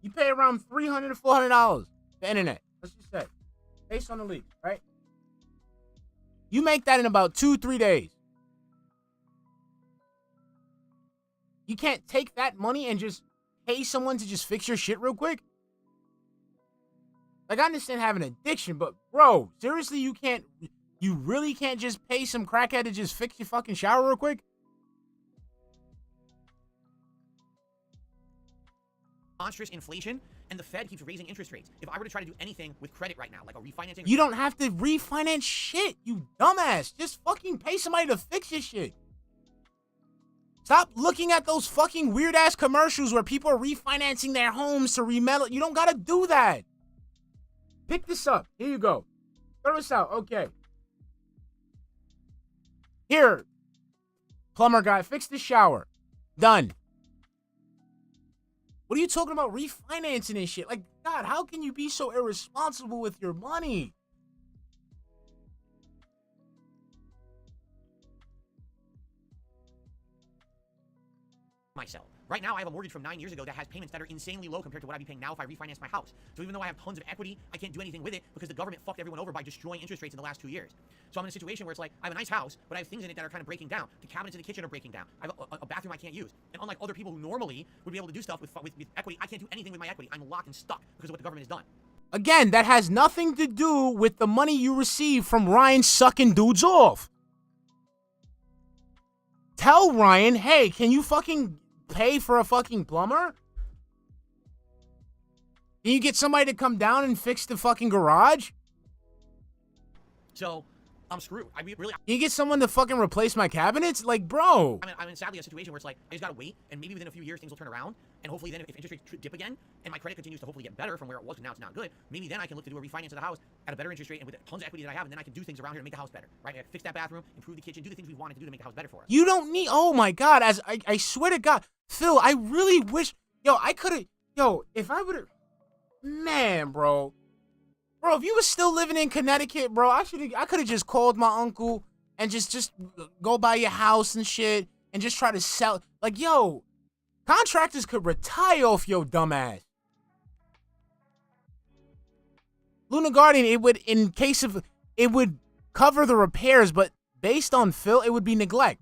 you pay around $300 to $400 for internet. Let's just say, based on the leaks, right? You make that in about 2-3 days. You can't take that money and just pay someone to just fix your shit real quick. Like, I understand having an addiction, but bro, seriously, you really can't just pay some crackhead to just fix your fucking shower real quick? Monstrous inflation, and the Fed keeps raising interest rates. If I were to try to do anything with credit right now, like a refinancing... You don't have to refinance shit, you dumbass. Just fucking pay somebody to fix your shit. Stop looking at those fucking weird-ass commercials where people are refinancing their homes to remodel. You don't gotta do that. Pick this up. Here you go. Throw this out. Okay. Here. Plumber guy, fix the shower. Done. What are you talking about refinancing and shit? Like, God, how can you be so irresponsible with your money? myself. Right now, I have a mortgage from 9 years ago that has payments that are insanely low compared to what I'd be paying now if I refinance my house. So even though I have tons of equity, I can't do anything with it because the government fucked everyone over by destroying interest rates in the last 2 years. So I'm in a situation where it's like, I have a nice house, but I have things in it that are kind of breaking down. The cabinets in the kitchen are breaking down. I have a bathroom I can't use. And unlike other people who normally would be able to do stuff with equity, I can't do anything with my equity. I'm locked and stuck because of what the government has done. Again, that has nothing to do with the money you receive from Ryan sucking dudes off. Tell Ryan, hey, can you fucking pay for a fucking plumber? Can you get somebody to come down and fix the fucking garage? So, I'm screwed. I mean, really. Can you get someone to fucking replace my cabinets? Like, bro. I'm in sadly a situation where it's like, I just gotta wait, and maybe within a few years things will turn around, and hopefully then if interest rates dip again, and my credit continues to hopefully get better from where it was, and now it's not good, maybe then I can look to do a refinance of the house at a better interest rate and with tons of equity that I have, and then I can do things around here to make the house better, right? I can fix that bathroom, improve the kitchen, do the things we wanted to do to make the house better for us. You don't need, oh my God, I swear to God, Phil, I really wish, if I would've, man, bro, if you was still living in Connecticut, bro, I could have just called my uncle and just go by your house and shit and just try to sell. Like, yo, contractors could retire off your dumb ass. Luna Guardian, it would cover the repairs, but based on Phil, it would be neglect.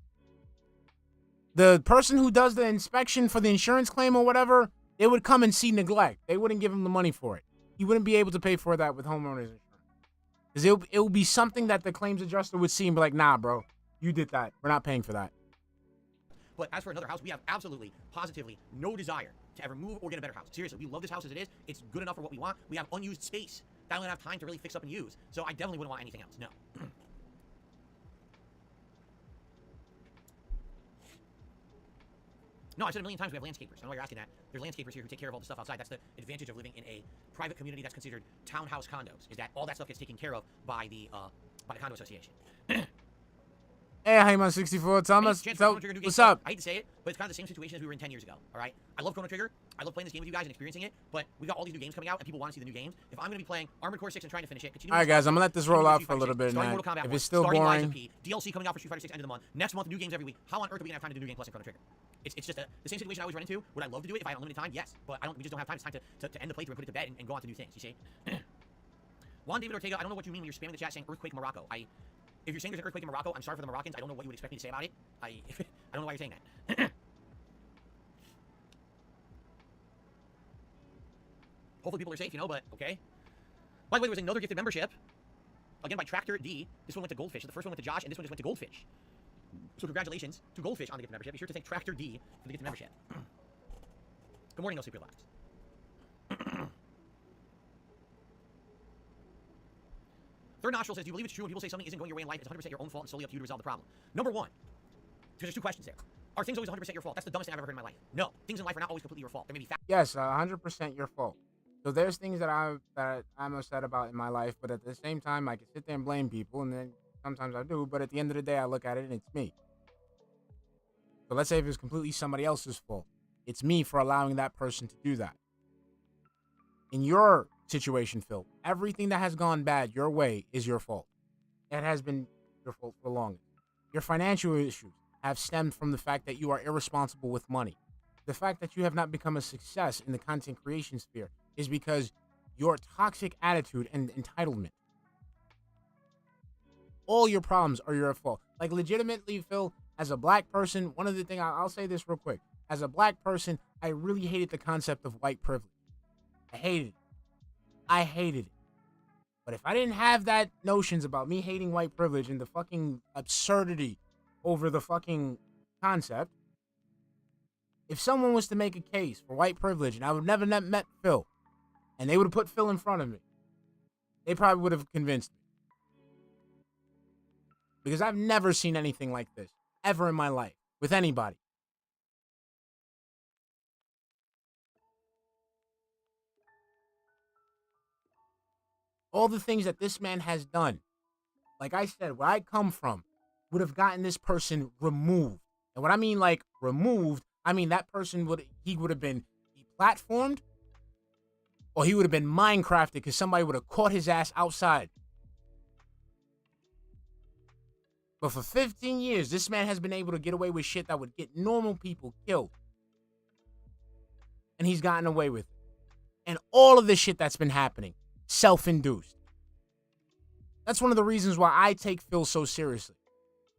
The person who does the inspection for the insurance claim or whatever, they would come and see neglect. They wouldn't give him the money for it. He wouldn't be able to pay for that with homeowners insurance. Because it will be something that the claims adjuster would see and be like, nah, bro, you did that. We're not paying for that. But as for another house, we have absolutely, positively no desire to ever move or get a better house. Seriously, we love this house as it is. It's good enough for what we want. We have unused space that I don't have time to really fix up and use. So I definitely wouldn't want anything else. No. No, I've said a million times we have landscapers. I know why you're asking that. There's landscapers here who take care of all the stuff outside. That's the advantage of living in a private community that's considered townhouse condos, is that all that stuff gets taken care of by the condo association. Hey, Hyman 64, Thomas. Hey, So, what's up? I hate to say it, but it's kind of the same situation as we were in 10 years ago, all right? I love Chrono Trigger. I love playing this game with you guys and experiencing it, but we got all these new games coming out, and people want to see the new games. If I'm going to be playing Armored Core 6 and trying to finish it, all right, guys, I'm going to let this roll out for a little bit, man. If it's still boring. DLC coming out for Street Fighter 6 end of the month. Next month, new games every week. How on earth are we going to have time to do new game plus in Chrono Trigger? It's just the same situation I always run into. Would I love to do it if I had unlimited time? Yes, but we just don't have time. It's time to end the playthrough and put it to bed and go on to new things, you see? Juan David Ortega, I don't know what you mean when you're spamming the chat saying Earthquake Morocco. If you're saying there's an earthquake in Morocco, I'm sorry for the Moroccans. I don't know what you would expect me to say about it. I don't know why you're saying that. Hopefully people are safe, but okay. By the way, there was another gifted membership. Again, by Tractor D. This one went to Goldfish. The first one went to Josh, and this one just went to Goldfish. So congratulations to Goldfish on the gifted membership. Be sure to thank Tractor D for the gifted membership. Good morning, No Sleep Your Lives. Third nostril says, do you believe it's true when people say something isn't going your way in life, it's 100% your own fault and solely up to you to resolve the problem? Number one, because there's two questions there. Are things always 100% your fault? That's the dumbest thing I've ever heard in my life. No, things in life are not always completely your fault. There may be factors. Yes, 100% your fault. So there's things that I'm upset about in my life, but at the same time, I can sit there and blame people, and then sometimes I do. But at the end of the day, I look at it and it's me. So let's say if it's completely somebody else's fault, it's me for allowing that person to do that. In your situation, Phil, everything that has gone bad your way is your fault. It has been your fault for the longest. Your financial issues have stemmed from the fact that you are irresponsible with money. The fact that you have not become a success in the content creation sphere is because your toxic attitude and entitlement. All your problems are your fault. Like, legitimately, Phil, as a black person, one of the things, I'll say this real quick. As a black person, I really hated the concept of white privilege. I hated it. But if I didn't have that notions about me hating white privilege and the fucking absurdity over the fucking concept, if someone was to make a case for white privilege and I would never met Phil, and they would have put Phil in front of me, they probably would have convinced me. Because I've never seen anything like this, ever in my life, with anybody. All the things that this man has done, like I said, where I come from, would have gotten this person removed. And what I mean, like, removed, I mean that person would have been deplatformed, or he would have been Minecrafted because somebody would have caught his ass outside. But for 15 years, this man has been able to get away with shit that would get normal people killed. And he's gotten away with it. And all of this shit that's been happening, self-induced. That's one of the reasons why I take Phil so seriously.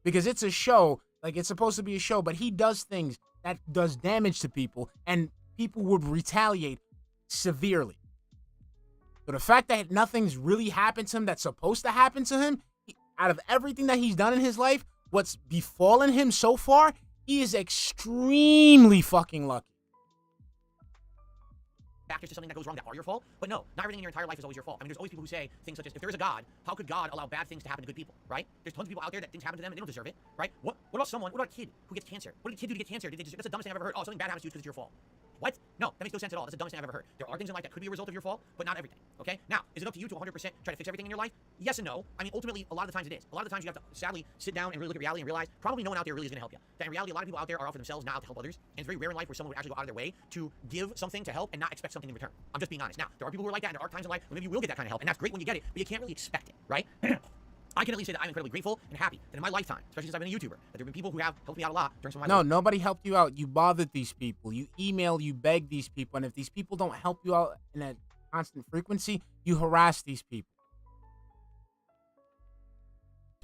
Because it's a show, like it's supposed to be a show, but he does things that does damage to people, and people would retaliate severely. So the fact that nothing's really happened to him that's supposed to happen to him, out of everything that he's done in his life, what's befallen him so far, he is extremely fucking lucky. Factors to something that goes wrong that are your fault, but no, not everything in your entire life is always your fault. I mean, there's always people who say things such as, if there is a God, how could God allow bad things to happen to good people, right? There's tons of people out there that things happen to them and they don't deserve it, right? What about a kid who gets cancer? What did a kid do to get cancer? That's the dumbest thing I've ever heard. Oh, something bad happens to you because it's your fault. What? No, that makes no sense at all. That's the dumbest thing I've ever heard. There are things in life that could be a result of your fault, but not everything, okay? Now, is it up to you to 100% try to fix everything in your life? Yes and no. I mean, ultimately, a lot of the times it is. A lot of the times you have to, sadly, sit down and really look at reality and realize probably no one out there really is going to help you. That in reality, a lot of people out there are out for themselves, not out to help others. And it's very rare in life where someone would actually go out of their way to give something to help and not expect something in return. I'm just being honest. Now, there are people who are like that, and there are times in life when maybe you will get that kind of help, and that's great when you get it, but you can't really expect it, right? I can at least say that I'm incredibly grateful and happy that in my lifetime, especially since I've been a YouTuber, that there have been people who have helped me out a lot during some of my life. No, nobody helped you out. You bothered these people. You email, you beg these people. And if these people don't help you out in a constant frequency, you harass these people.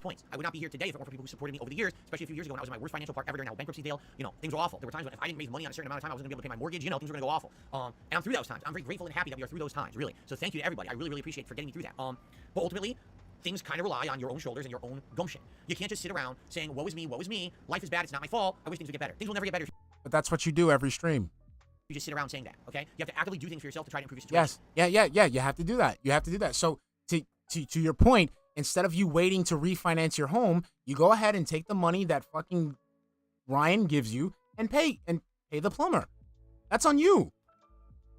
Points. I would not be here today if it weren't for people who supported me over the years, especially a few years ago when I was in my worst financial part ever during that bankruptcy deal. You know, things were awful. There were times when if I didn't raise money on a certain amount of time, I wasn't going to be able to pay my mortgage. You know, things were going to go awful. And I'm through those times. I'm very grateful and happy that we are through those times, really. So thank you to everybody. I really, really appreciate for getting me through that. But ultimately, things kind of rely on your own shoulders and your own gumption. You can't just sit around saying, woe is me, woe is me. Life is bad. It's not my fault. I wish things would get better. Things will never get better. But that's what you do every stream. You just sit around saying that, okay? You have to actively do things for yourself to try to improve your situation. Yes. Yeah. You have to do that. You have to do that. So to your point, instead of you waiting to refinance your home, you go ahead and take the money that fucking Ryan gives you and pay the plumber. That's on you.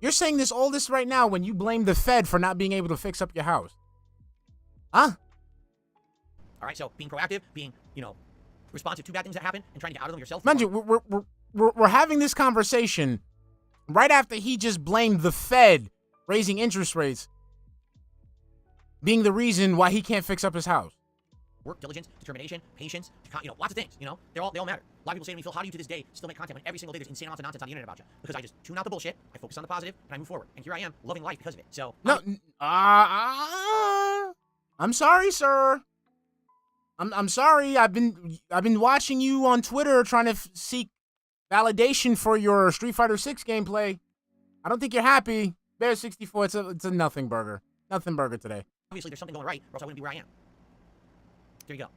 You're saying all this right now when you blame the Fed for not being able to fix up your house. Huh? All right, so being proactive, being, responsive to bad things that happen and trying to get out of them yourself. Mind you, we're having this conversation right after he just blamed the Fed raising interest rates being the reason why he can't fix up his house. Work, diligence, determination, patience, lots of things, they all matter. A lot of people say to me, Phil, how do you to this day still make content when every single day there's insane amounts of nonsense on the internet about you? Because I just tune out the bullshit, I focus on the positive, and I move forward. And here I am, loving life because of it. So no, I'm sorry, sir. I'm sorry. I've been watching you on Twitter trying to seek validation for your Street Fighter 6 gameplay. I don't think you're happy. Bear 64, it's a nothing burger. Nothing burger today. Obviously, there's something going right, or else I wouldn't be where I am. There you go.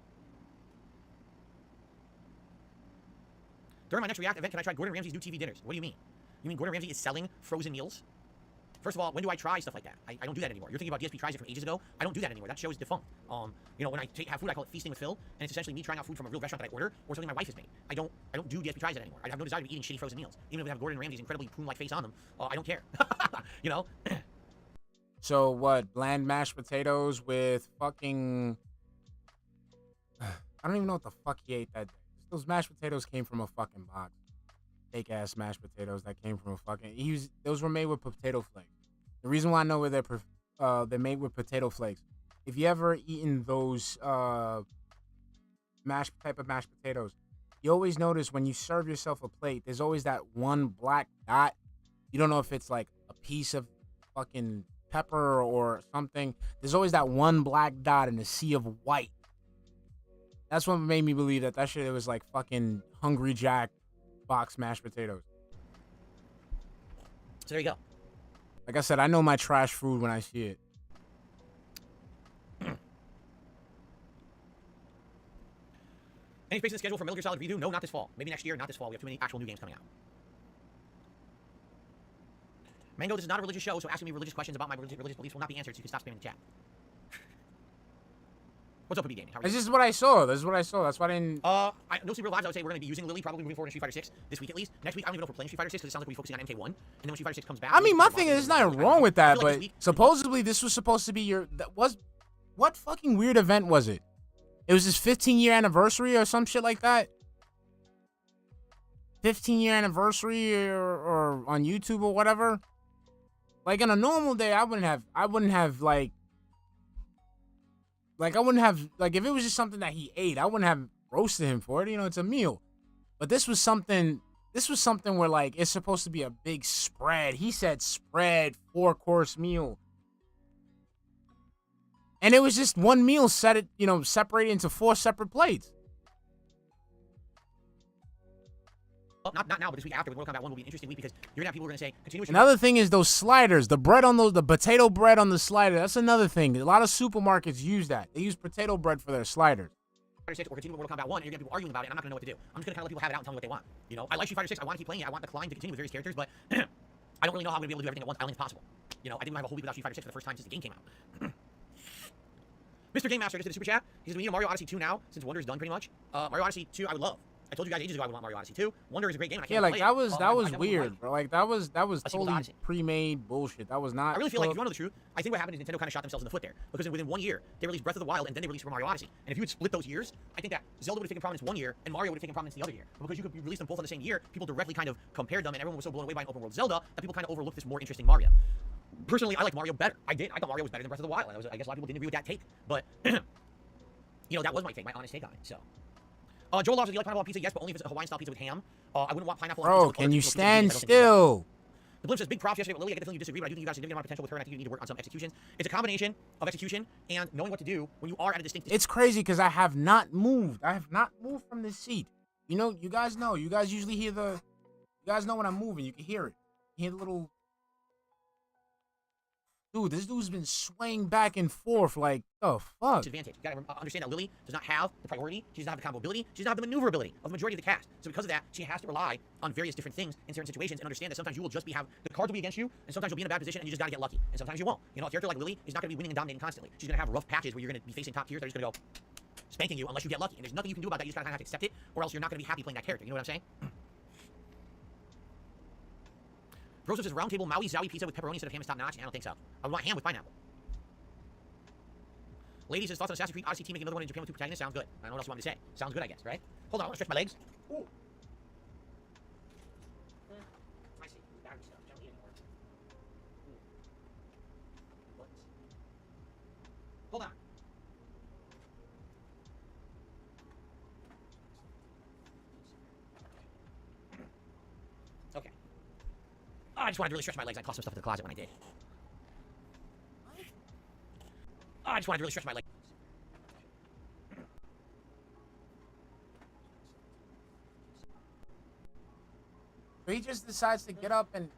During my next React event, can I try Gordon Ramsay's new TV dinners? What do you mean? You mean Gordon Ramsay is selling frozen meals? First of all, when do I try stuff like that? I don't do that anymore. You're thinking about DSP tries it from ages ago. I don't do that anymore. That show is defunct. You know, when I have food, I call it feasting with Phil, and it's essentially me trying out food from a real restaurant that I order or something my wife has made. I don't do DSP tries it anymore. I have no desire to be eating shitty frozen meals, even if they have Gordon Ramsay's incredibly poon-like face on them. I don't care. You know. So what? Bland mashed potatoes with fucking. I don't even know what the fuck he ate that day. Those mashed potatoes came from a fucking box. Fake ass mashed potatoes that came from a fucking. Those were made with potato flakes. The reason why I know where they're made with potato flakes. If you ever eaten those mashed potatoes, you always notice when you serve yourself a plate, there's always that one black dot. You don't know if it's like a piece of fucking pepper or something. There's always that one black dot in a sea of white. That's what made me believe that shit was like fucking Hungry Jack box mashed potatoes. So there you go. Like I said, I know my trash food when I see it. Any space in the schedule for Metal Gear Solid redo? No, not this fall. Maybe next year, not this fall. We have too many actual new games coming out. Mango, this is not a religious show, so asking me religious questions about my religious beliefs will not be answered, so you can stop spamming the chat. What's up, Gaming? How are you? This is what I saw. That's why I didn't. No Super Lives, I would say we're going to be using Lily probably moving forward in Street Fighter 6 this week at least. Next week, I don't even know if we're playing Street Fighter 6 because it sounds like we'll be focusing on MK1. And then when Street Fighter 6 comes back. I mean, my thing is, there's nothing wrong with that, but supposedly this was supposed to be what fucking weird event was it? It was his 15-year anniversary or some shit like that? 15-year anniversary or on YouTube or whatever? Like, on a normal day, I wouldn't have, if it was just something that he ate, I wouldn't have roasted him for it. You know, it's a meal. But this was something where, like, it's supposed to be a big spread. He said spread, 4-course meal. And it was just one meal separated into 4 separate plates. Well, not now, but this week after with Mortal Kombat 1 will be an interesting week because you're going to have people who are going to say, continue with Another thing is those sliders, the potato bread on the slider. That's another thing. A lot of supermarkets use that. They use potato bread for their sliders. Fighter 6 or continue with Mortal Kombat 1, and you're going to be arguing about it, and I'm not going to know what to do. I'm just going to kind of let people have it out and tell me what they want. You know, I like Street Fighter 6. I want to keep playing it. I want the climb to continue with various characters, but I don't really know how I'm going to be able to do everything at once. I don't think it's possible. You know, I didn't have a whole week without Street Fighter 6 for the first time since the game came out. Mr. Game Master just did a super chat. He says, we need a Mario Odyssey 2 now, since Wonder is done pretty much. Mario Odyssey 2, I would love. I told you guys ages ago I would want Mario Odyssey 2. Wonder is a great game. And I can't play that it. was weird, bro. Like that was totally pre-made bullshit. That was not. I really feel like, if you want to know the truth, I think what happened is Nintendo kind of shot themselves in the foot there, because within 1 year they released Breath of the Wild and then they released Super Mario Odyssey. And if you had split those years, I think that Zelda would have taken prominence 1 year and Mario would have taken prominence the other year. But because you could release them both on the same year, people directly kind of compared them, and everyone was so blown away by an open world Zelda that people kind of overlooked this more interesting Mario. Personally, I like Mario better. I thought Mario was better than Breath of the Wild. I guess a lot of people didn't agree with that take, but you know, that was my honest take on it. So. Joel Laws, do you like pineapple on pizza? Yes, but only if it's a Hawaiian style pizza with ham. I wouldn't want pineapple on pizza with can you stand still? The Blimp says, big props yesterday, but Lily, I get the feeling you disagree, but I do think you got significant amount of potential with her, and I think you need to work on some executions. It's a combination of execution and knowing what to do when you are at a distinct distance. It's crazy because I have not moved. I have not moved from this seat. You know, you guys know. You guys usually hear you guys know when I'm moving. You can hear it. You hear the little. Dude, this dude's been swaying back and forth like, the fuck? Advantage. You gotta understand that Lily does not have the priority, she does not have the combo ability, she does not have the maneuverability of the majority of the cast. So because of that, she has to rely on various different things in certain situations and understand that sometimes you will just the cards will be against you, and sometimes you'll be in a bad position and you just gotta get lucky. And sometimes you won't. You know, a character like Lily is not gonna be winning and dominating constantly. She's gonna have rough patches where you're gonna be facing top tiers that are just gonna go spanking you unless you get lucky. And there's nothing you can do about that. You just gotta have to accept it, or else you're not gonna be happy playing that character. You know what I'm saying? Rosa says round table Maui Zowie pizza with pepperoni instead of ham is top notch. I don't think so. I would want ham with pineapple. Ladies, his thoughts on Assassin's Creed Odyssey team making another one in Japan with 2 protagonists? Sounds good. I don't know what else you want me to say. Sounds good, I guess, right? Hold on, I want to stretch my legs. Ooh. I see. Battery stuff. Don't eat anymore. Hold on. Okay. Oh, I just wanted to really stretch my legs. I tossed some stuff in the closet when I did. Oh, I just wanted to really stretch my legs. So he just decides to get up and.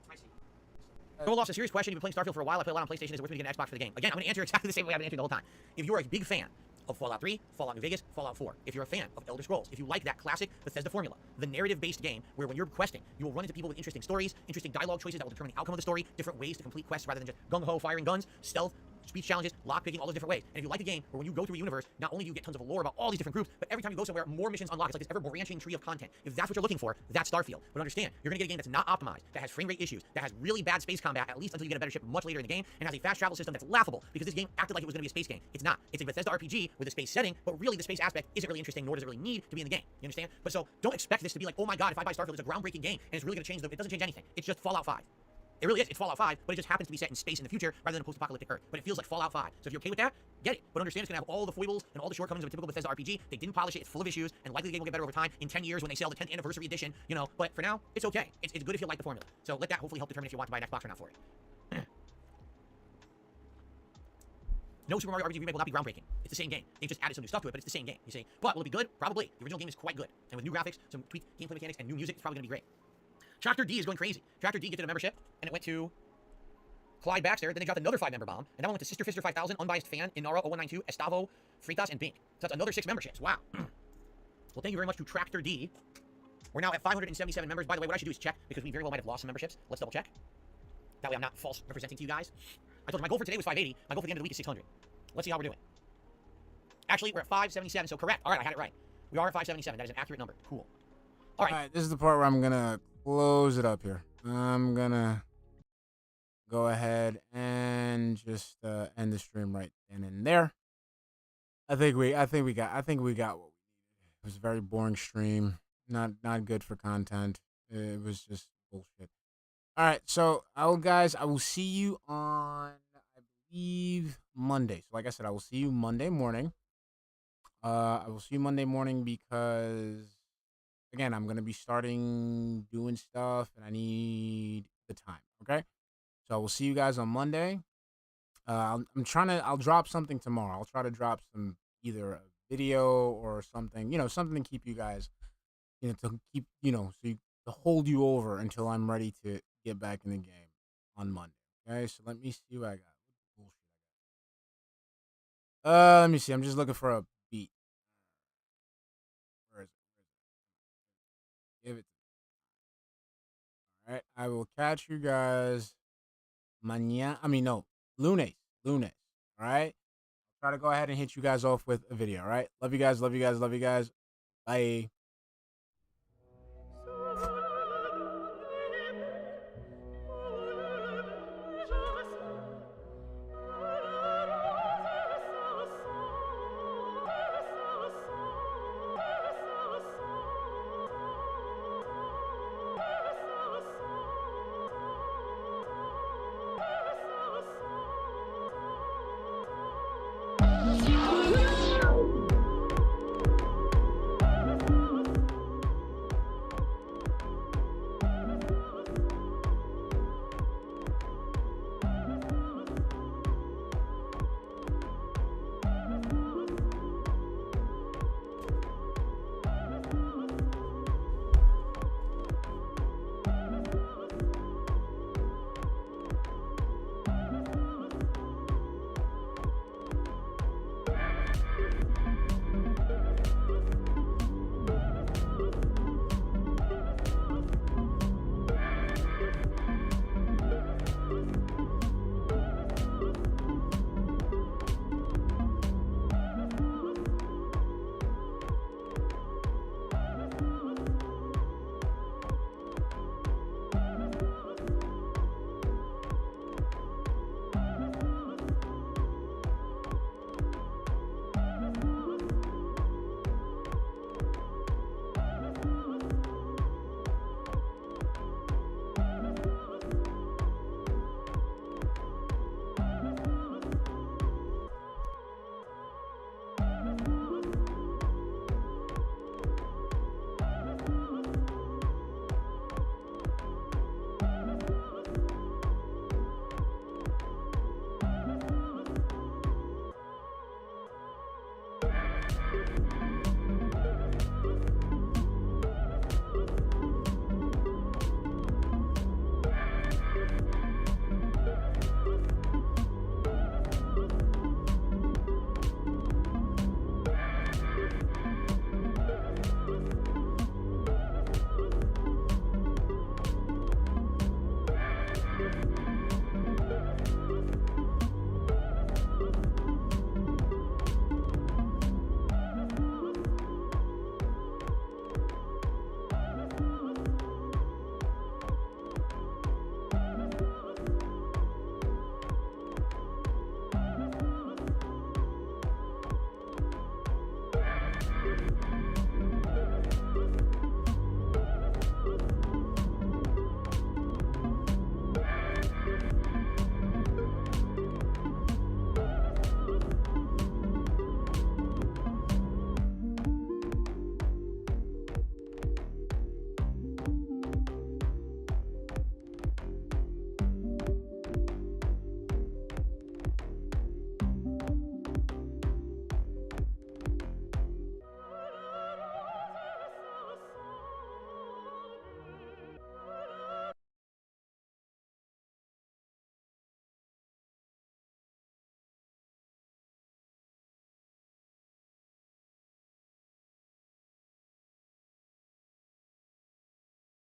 Joel lost a serious question. You've been playing Starfield for a while. I play a lot on PlayStation. Is it worth me to get an Xbox for the game? Again, I'm going to answer exactly the same way I've been answering the whole time. If you're a big fan of Fallout 3, Fallout New Vegas, Fallout 4. If you're a fan of Elder Scrolls, if you like that classic Bethesda formula, the narrative-based game where when you're questing, you will run into people with interesting stories, interesting dialogue choices that will determine the outcome of the story, different ways to complete quests rather than just gung-ho firing guns, stealth, speech challenges, lockpicking, all those different ways. And if you like a game where when you go through a universe, not only do you get tons of lore about all these different groups, but every time you go somewhere, more missions unlock. It's like this ever-branching tree of content. If that's what you're looking for, that's Starfield. But understand, you're going to get a game that's not optimized, that has frame rate issues, that has really bad space combat, at least until you get a better ship much later in the game, and has a fast travel system that's laughable, because this game acted like it was going to be a space game. It's not. It's a Bethesda RPG with a space setting, but really the space aspect isn't really interesting, nor does it really need to be in the game. You understand? But so, don't expect this to be like, oh my god, if I buy Starfield, it's a groundbreaking game, and it's really going to change it doesn't change anything. It's just Fallout 5. It really is. It's Fallout 5, but it just happens to be set in space in the future rather than a post-apocalyptic Earth. But it feels like Fallout 5. So if you're okay with that, get it. But understand it's going to have all the foibles and all the shortcomings of a typical Bethesda RPG. They didn't polish it. It's full of issues, and likely the game will get better over time in 10 years when they sell the 10th anniversary edition, you know. But for now, it's okay. It's good if you like the formula. So let that hopefully help determine if you want to buy an Xbox or not for it. No Super Mario RPG remake will not be groundbreaking. It's the same game. They've just added some new stuff to it, but it's the same game, you see. But will it be good? Probably. The original game is quite good. And with new graphics, some tweaked gameplay mechanics, and new music, it's probably going to be great. Tractor D is going crazy. Tractor D gets a membership, and it went to Clyde Baxter, then they dropped another 5-member bomb, and that one went to Sister Fister 5000, Unbiased Fan, Inara 0192, Estavo, Fritas, and Bink. So that's another 6 memberships. Wow. Well, thank you very much to Tractor D. We're now at 577 members. By the way, what I should do is check, because we very well might have lost some memberships. Let's double check. That way I'm not false representing to you guys. I told you my goal for today was 580. My goal for the end of the week is 600. Let's see how we're doing. Actually, we're at 577, so correct. All right, I had it right. We are at 577. That is an accurate number. Cool. All right. This is the part where I'm going to close it up here. I'm going to go ahead and just end the stream right then and there. I think we got what we needed. It was a very boring stream. Not good for content. It was just bullshit. All right, so I will see you on, I believe, Monday. So like I said, I will see you Monday morning. I will see you Monday morning because, again, I'm gonna be starting doing stuff and I need the time. Okay. So we'll see you guys on Monday. I'll drop something tomorrow. I'll try to drop some, either a video or something, something to keep you guys, to keep, to hold you over until I'm ready to get back in the game on Monday. Okay, so let me see what I got. What bullshit I got. Let me see. I'm just looking for a beat. Where is it? Give it. All right, I will catch you guys. Lunes. All right. I'll try to go ahead and hit you guys off with a video. All right. Love you guys. Bye.